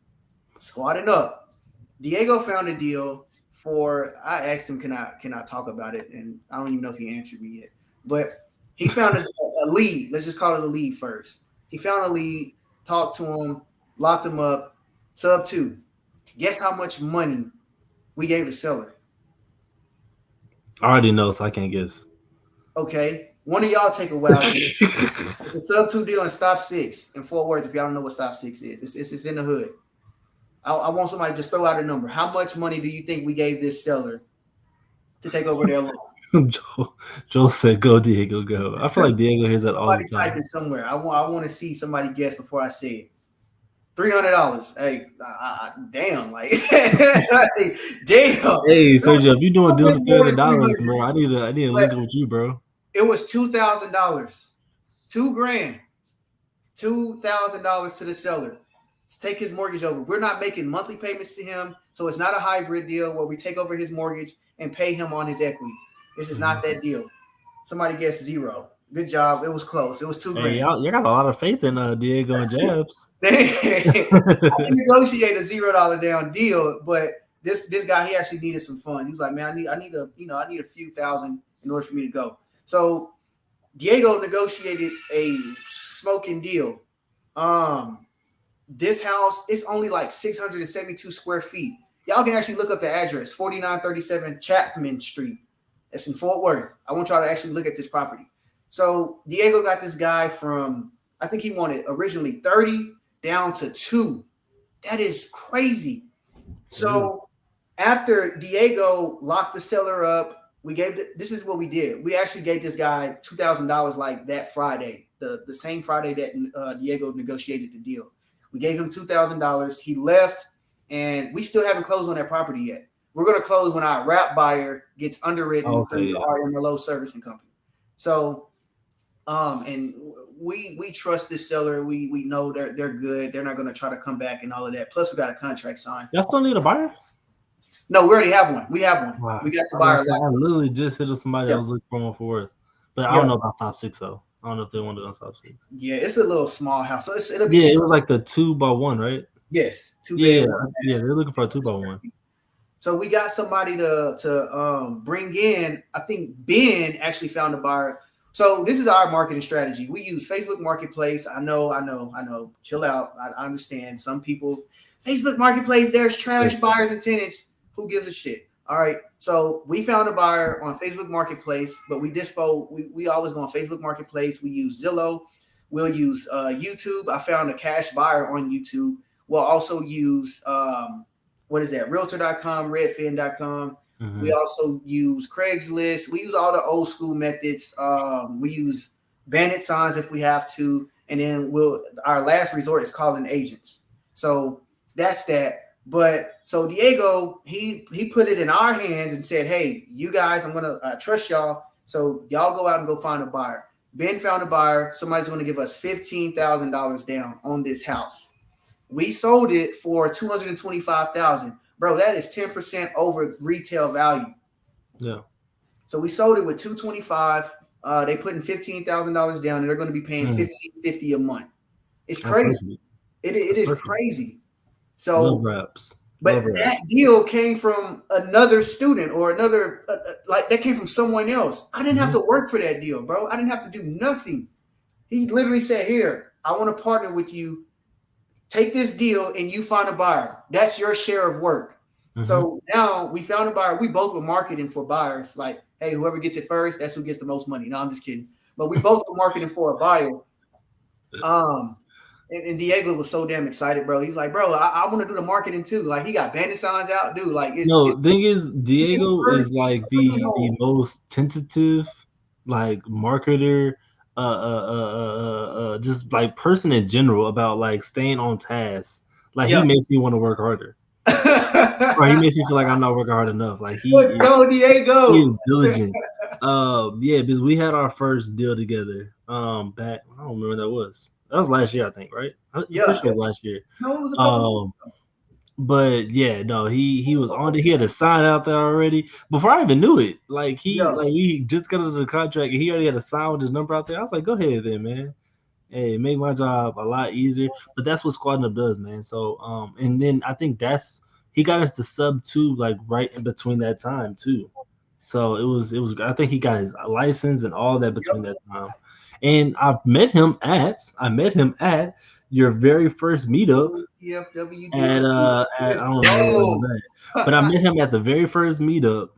squatting up. Diego found a deal for. I asked him, can I talk about it? And I don't even know if he answered me yet. But he found a lead. Let's just call it a lead first. He found a lead, talked to him, locked him up, sub two. Guess how much money we gave the seller? I already know, so I can't guess. Okay, one of y'all take a wild guess. It's a sub two deal in stop six in Fort Worth. If y'all don't know what stop six is, it's in the hood. I want somebody to just throw out a number. How much money do you think we gave this seller to take over their loan? Joel said, "Go Diego, go." I feel like Diego hears that all the Somebody type time. it somewhere. I want to see somebody guess before I say it. $300. Hey, damn, like, damn. Hey, Sergio, if you doing deals for Nothing more than $300, 300. bro, I need to But link up with you, bro. it was $2,000, $2,000, $2,000 to the seller to take his mortgage over. We're not making monthly payments to him, so it's not a hybrid deal where we take over his mortgage and pay him on his equity. This is not that deal. Somebody guessed zero. Good job. It was close. It was two Hey, grand. y'all got a lot of faith in Diego and Jabs. I can negotiate a $0 down deal, but this guy, he actually needed some funds. He was like, man, I need a few thousand in order for me to go. So Diego negotiated a smoking deal. This house is only like 672 square feet. Y'all can actually look up the address, 4937 Chapman Street. It's in Fort Worth. I want y'all to actually look at this property. So Diego got this guy from, I think he wanted originally 30 down to 2. That is crazy. So after Diego locked the seller up, this is what we did. We actually gave this guy $2,000 like that Friday, the same Friday that Diego negotiated the deal. We gave him $2,000. He left, and we still haven't closed on that property yet. We're going to close when our wrap buyer gets underwritten through our MLO servicing company. So, and we trust this seller. We know they're good. They're not going to try to come back and all of that. Plus, we got a contract signed. Y'all still need a buyer? No, we already have one. We have one. Wow. We got the buyer. I literally just hit up somebody that was looking for one for Worth, but I don't know about top 6 though. I don't know if they want to do on top 6. Yeah, it's a little small house, so it'll be. Yeah, it was like the 2x1, right? Yes, 2 Yeah, bedroom. yeah, they're looking for a 2x1. So we got somebody to bring in. I think Ben actually found a buyer. So this is our marketing strategy. We use Facebook Marketplace. I know. Chill out. I understand. Some people, Facebook Marketplace, there's trash buyers and tenants. Who gives a shit? All right. So we found a buyer on Facebook Marketplace, but we always go on Facebook Marketplace. We use Zillow. We'll use YouTube. I found a cash buyer on YouTube. We'll also use what is that? Realtor.com, Redfin.com. Mm-hmm. We also use Craigslist. We use all the old school methods. We use bandit signs if we have to. And then our last resort is calling agents. So that's that. But so Diego, he put it in our hands and said, hey, you guys, I'm going to trust y'all. So y'all go out and go find a buyer. Ben found a buyer. Somebody's going to give us $15,000 down on this house. We sold it for $225,000. Bro, that is 10% over retail value. Yeah. So we sold it with $225,000. They put in $15,000 down, and they're going to be paying $1,550 a month. It's crazy. It is crazy. So, that deal came from another student or another, that came from someone else. I didn't have to work for that deal, bro. I didn't have to do nothing. He literally said, here, I want to partner with you. Take this deal and you find a buyer. That's your share of work. Mm-hmm. So now we found a buyer. We both were marketing for buyers. Like, hey, whoever gets it first, that's who gets the most money. No, I'm just kidding. But we both were marketing for a buyer. And Diego was so damn excited, bro. He's like, bro, I want to do the marketing too. Like he got bandit signs out, dude. Like No, thing is, it's his Diego is first like the freehold. most tentative, like marketer, just like person in general about like staying on task. Like he Yeah. makes me want to work harder, or he makes me feel like I'm not working hard enough. Like Let's go, he Diego. is diligent. Yeah, because we had our first deal together. Back I don't remember when that was. That was last year, I think, right? I'm pretty Yeah. sure it was last year. No, it was a couple months Um, ago. but yeah, no, he was on it. He had a sign out there already before I even knew it. Yeah. Like we just got into the contract and he already had a sign with his number out there. I was like, go ahead then, man. Hey, make my job a lot easier. But that's what squatting up does, man. So and then I think that's he got us to sub two like right in between that time too. So it was I think he got his license and all that between that time. And I met him at your very first meetup at I Let's don't know where it was go. at, but I met him at the very first meetup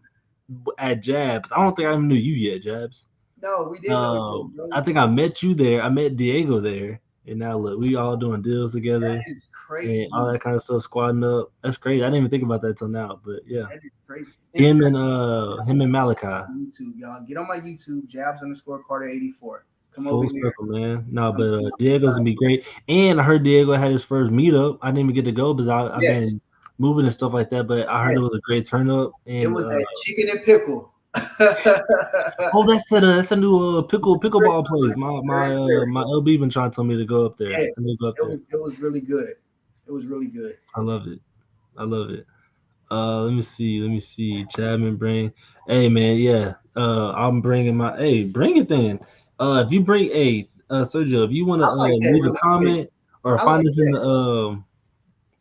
at Jabs. I don't think I even knew you yet, Jabs. No, we didn't know each other, bro. I think I met you there. I met Diego there, and now look, we all doing deals That together is and all crazy. that kind of stuff, squadding up. That's crazy. I didn't even think about that till now, but yeah, That is crazy. Instagram, him and Malachi, YouTube, y'all. Get on my YouTube, Jabs_Carter 84. Come over full here. circle, man. No, Come but see Diego's gonna be great. And I heard Diego had his first meetup. I didn't even get to go because I've Yes, been moving and stuff like that. But I heard it was yes. a great turn up, It and was a chicken and pickle. oh, that's a new Chris, pickleball place. very, very. My LB been trying to tell me to go up there. Yes, I need to go up there. it was really good. It was really good. I love it. I love it. Let me see. Let me see. Chapman bring. Hey man, yeah. I'm bringing my. Hey, bring it then. If you bring, Sergio, if you want to I like that leave a really quick. comment or I like that.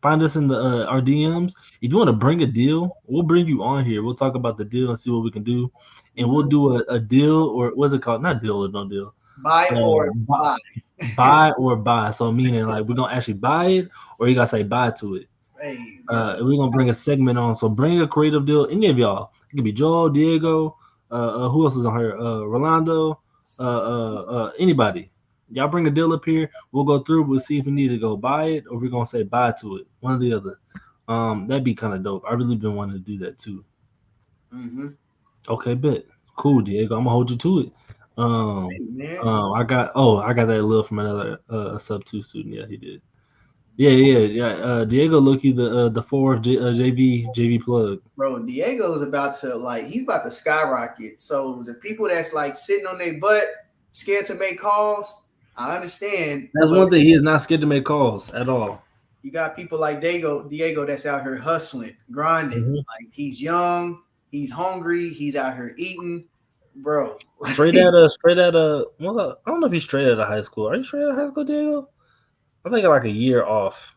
find us in the our DMs. If you want to bring a deal, we'll bring you on here. We'll talk about the deal and see what we can do, and we'll Mhm. do a deal or what's it called? Not deal or no deal. Buy or Buy, buy. buy or buy. So meaning like we're gonna actually buy it or you gotta say buy to it. Hey, yeah. We're gonna bring a segment on. So bring a creative deal. Any of y'all. It could be Joel, Diego. Who else is on here? Rolando. Anybody. Y'all bring a deal up here. We'll go through. We'll see if we need to go buy it or we're gonna say buy to it. One or the other. That'd be kind of dope. I really been wanting to do that too. Mm-hmm. Okay, bet. Cool, Diego. I'm gonna hold you to it. Hey, man. I got that little from another sub two student. Yeah, he did. Yeah. Diego Loki, the fourth JV plug. Bro, Diego's about to he's about to skyrocket. So the people that's like sitting on their butt, scared to make calls, I understand. That's But one thing. He is not scared to make calls at all. you got people like Diego that's out here hustling, grinding. Mhm. Like he's young, he's hungry, he's out here eating, bro. Straight at a. Well, I don't know if he's straight out of high school. Are you straight out of high school, Diego? I think like a year off.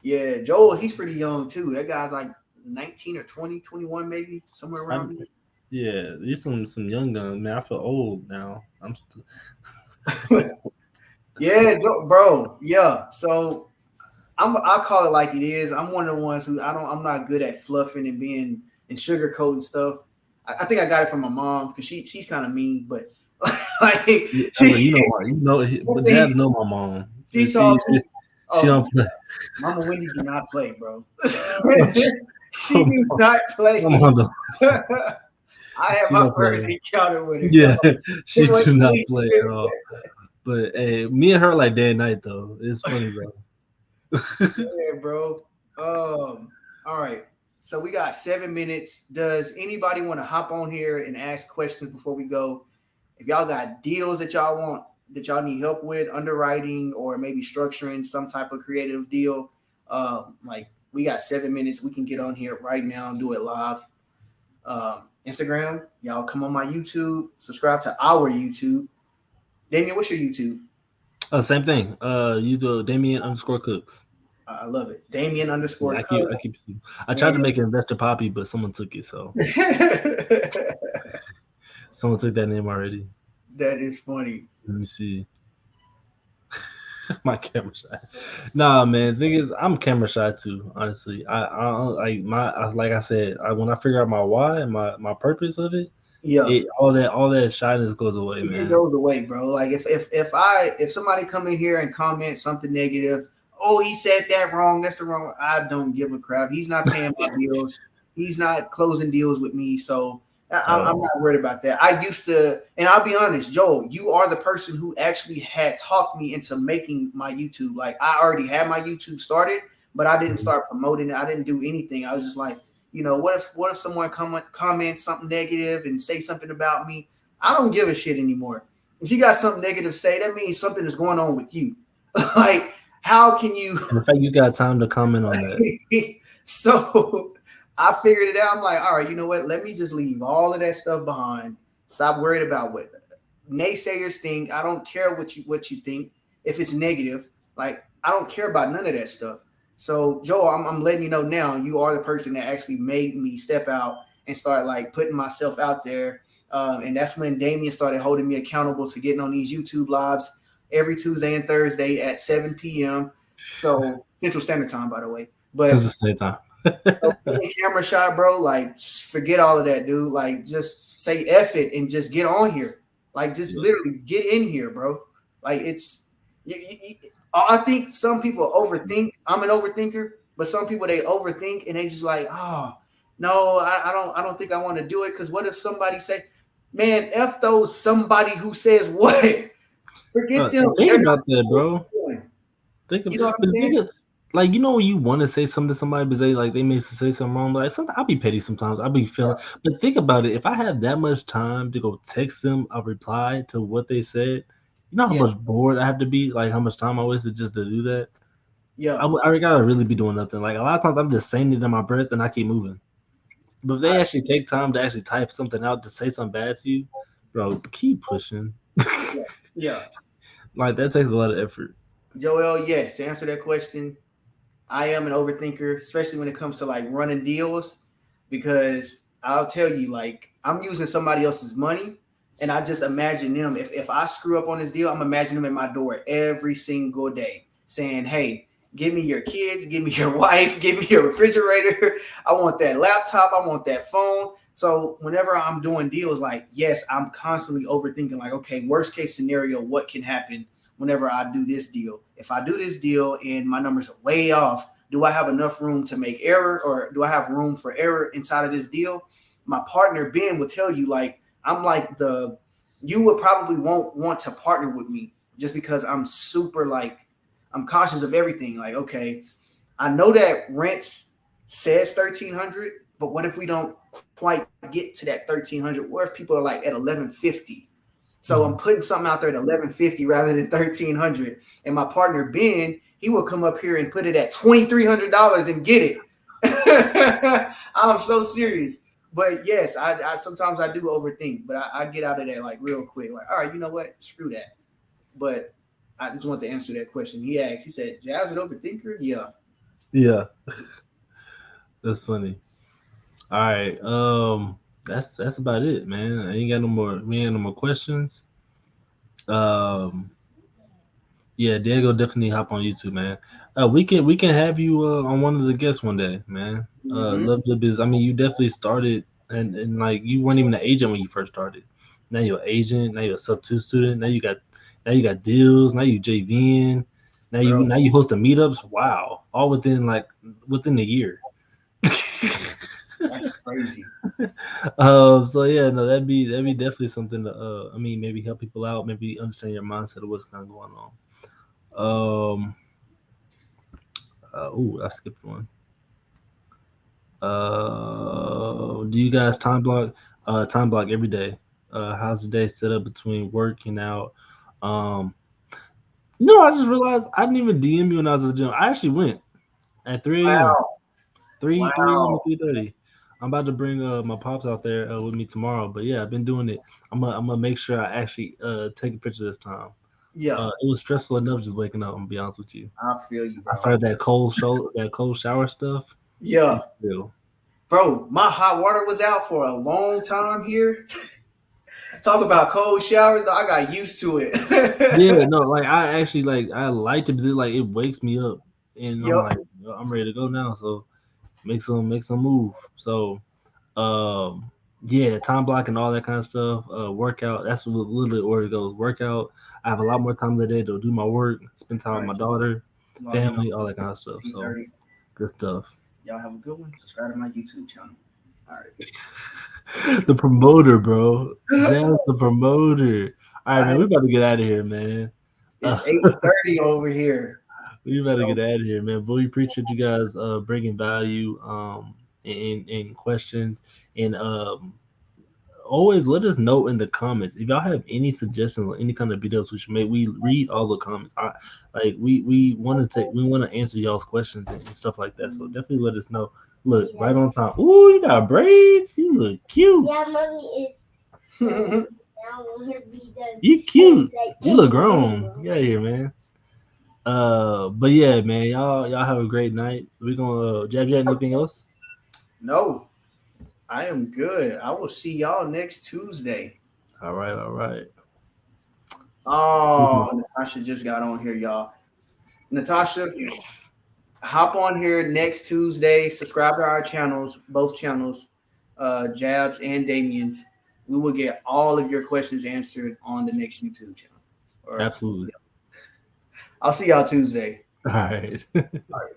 Yeah, Joel, he's pretty young too. That guy's like 19 or 20, 21 maybe, somewhere around there. Yeah, these some young guns, man. I feel old now. Yeah, bro. Yeah. So I call it like it is. I'm one of the ones who I'm not good at fluffing and being and sugarcoating stuff. I think I got it from my mom because she's kind of mean, but like Yeah, but Dabs know my mom. she told me, She oh, don't play. Mama Wendy do not play, bro. Come She do not play. on, though. I had She my don't first play. encounter with her. Yeah, she She went do to not sleep. play at all. But hey, me and her like day and night though. It's funny, bro. Yeah, bro. All right. So we got 7 minutes. Does anybody want to hop on here and ask questions before we go? If y'all got deals that y'all need help with, underwriting or maybe structuring some type of creative deal, like we got 7 minutes. We can get on here right now and do it live. Instagram, y'all come on my YouTube, subscribe to our YouTube. Damien, what's your YouTube? Same thing. You do Damien_Cooks. I love it. Damien_Cooks. I tried to make it Investor Poppy, but someone took it. So someone took that name already. That is funny. Let me see. My camera shy. Nah, man. Thing is, I'm camera shy too. Honestly, I like I said, when I figure out my why and my purpose of it, Yeah. All that shyness goes away, It man. goes away, bro. Like if somebody come in here and comment something negative, oh, he said that wrong, that's the wrong. I don't give a crap. He's not paying my bills. He's not closing deals with me, so I'm Oh, not worried about that. I used to, and I'll be honest, Joel, you are the person who actually had talked me into making my YouTube. Like I already had my YouTube started, but I didn't mhm. start promoting it. I didn't do anything. I was just like, what if someone comments something negative and say something about me? I don't give a shit anymore. If you got something negative to say, that means something is going on with you. Like, how can you? And the fact you got time to comment on that. So I figured it out. I'm like, all right, you know what? Let me just leave all of that stuff behind. Stop worried about what naysayers think. I don't care what you think. If it's negative, like I don't care about none of that stuff. So Joel, I'm letting you know now. You are the person that actually made me step out and start like putting myself out there. And that's when Damien started holding me accountable to getting on these YouTube lives every Tuesday and Thursday at 7 p.m. So Central Standard Time, by the way. Since But the same time. so being camera shy, bro, like forget all of that, dude. Like just say F it and just get on here. Like just Yeah. literally get in here, bro. Like it's I think some people overthink. I'm an overthinker, but some people they overthink and they just like, oh no, I don't think I want to do it. Cause what if somebody say, man, F those somebody who says what? Forget them. Think They're not about that, bro. doing. Think of, You know what I'm but saying? think of, like when you want to say something to somebody, but they may say something wrong. Like sometimes I'll be petty sometimes. I'll be feeling. But think about it. If I have that much time to go text them a reply to what they said, you know how Yeah, much bored I have to be. Like how much time I wasted just to do that. yeah. I gotta really be doing nothing. Like a lot of times I'm just saying it in my breath and I keep moving. But if I, they actually take time to actually type something out to say something bad to you, bro, keep pushing. yeah, yeah. Like that takes a lot of effort. Joel, yes, to answer that question, I am an overthinker, especially when it comes to like running deals, because I'll tell you, like, I'm using somebody else's money, and I just imagine them. If I screw up on this deal, I'm imagining them at my door every single day saying, hey, give me your kids, give me your wife, give me your refrigerator. I want that laptop, I want that phone. So whenever I'm doing deals, like, yes, I'm constantly overthinking, like, okay, worst case scenario, what can happen whenever I do this deal? If I do this deal and my numbers are way off, do I have enough room to make error, or do I have room for error inside of this deal? My partner Ben will tell you, like, I'm like you would probably won't want to partner with me just because I'm super like I'm cautious of everything. Like, okay, I know that rents says 1,300, but what if we don't quite get to that 1,300? What if people are like at 1,150? So I'm Mhm. putting something out there at 1,150 rather than 1,300. And my partner Ben, he will come up here and put it at $2,300 and get it. I'm so serious. But yes, I sometimes I do overthink, but I get out of there like real quick. Like, all right, you know what? Screw that. But I just want to answer that question. He asked. He said, "Jazz an overthinker?" Yeah. Yeah, that's funny. All right. That's about it, man. I ain't got no more. We ain't got no more questions. Um, yeah, Diego definitely hop on YouTube, man. We can have you on one of the guests one day, man. Mm-hmm. Love the business. I mean, you definitely started, and like you weren't even an agent when you first started. Now you're an agent. Now you're a substitute student. Now you got deals. Now you JVing. Bro, Now you hosting meetups. Wow, all within a year. that's crazy. So yeah, no, that'd be definitely something to I mean maybe help people out, maybe understand your mindset of what's kind of going on. Um I skipped one. Do you guys time block every day? How's the day set up between working out? Um I just realized I didn't even DM you when I was at the gym. I actually went at 3 a.m. Wow. 3 a.m. Wow. to 3:30. I'm about to bring my pops out there with me tomorrow. But yeah, I've been doing it. I'm gonna make sure I actually take a picture this time. Yeah. It was stressful enough just waking up. I'm gonna be honest with you. I feel you, I bro. started that cold shower stuff. Yeah. It's real. Bro, my hot water was out for a long time here. Talk about cold showers. I got used to Yeah, it. no, like I actually I like it because it wakes me up, and I'm Yep. like I'm ready to go now. So make some move. So um Yeah, time blocking, all that kind of stuff. Workout. That's what literally order goes. Workout. I have a lot more time in the day to do my work, spend time with my Right. daughter, Log in family, all that kind of stuff. So 8:30. good stuff. Y'all have a good one. Subscribe to my YouTube channel. All The promoter, bro. right. Jazz the promoter. All right, man. We about to get out of here, man. It's 8:30 over here. We better So get out of here, man. But we appreciate you guys bringing value in questions and always let us know in the comments if y'all have any suggestions or any kind of videos we should make. We read all the comments. We want to answer y'all's questions and stuff like that. So definitely let us know. Look, right on time. Ooh, you got braids. You look cute. Yeah, mommy is. I want her to be done. You cute. You look grown. Get out of here, man. But yeah, man, y'all have a great night. We're gonna Jab anything else? no, I am good. I will see y'all next Tuesday. All right, all right. Oh, Natasha just got on here, y'all. Natasha, hop on here next Tuesday. Subscribe to our channels, both channels, Jabs and Damien's. We will get all of your questions answered on the next YouTube channel. Absolutely. I'll see y'all Tuesday. All right. All right.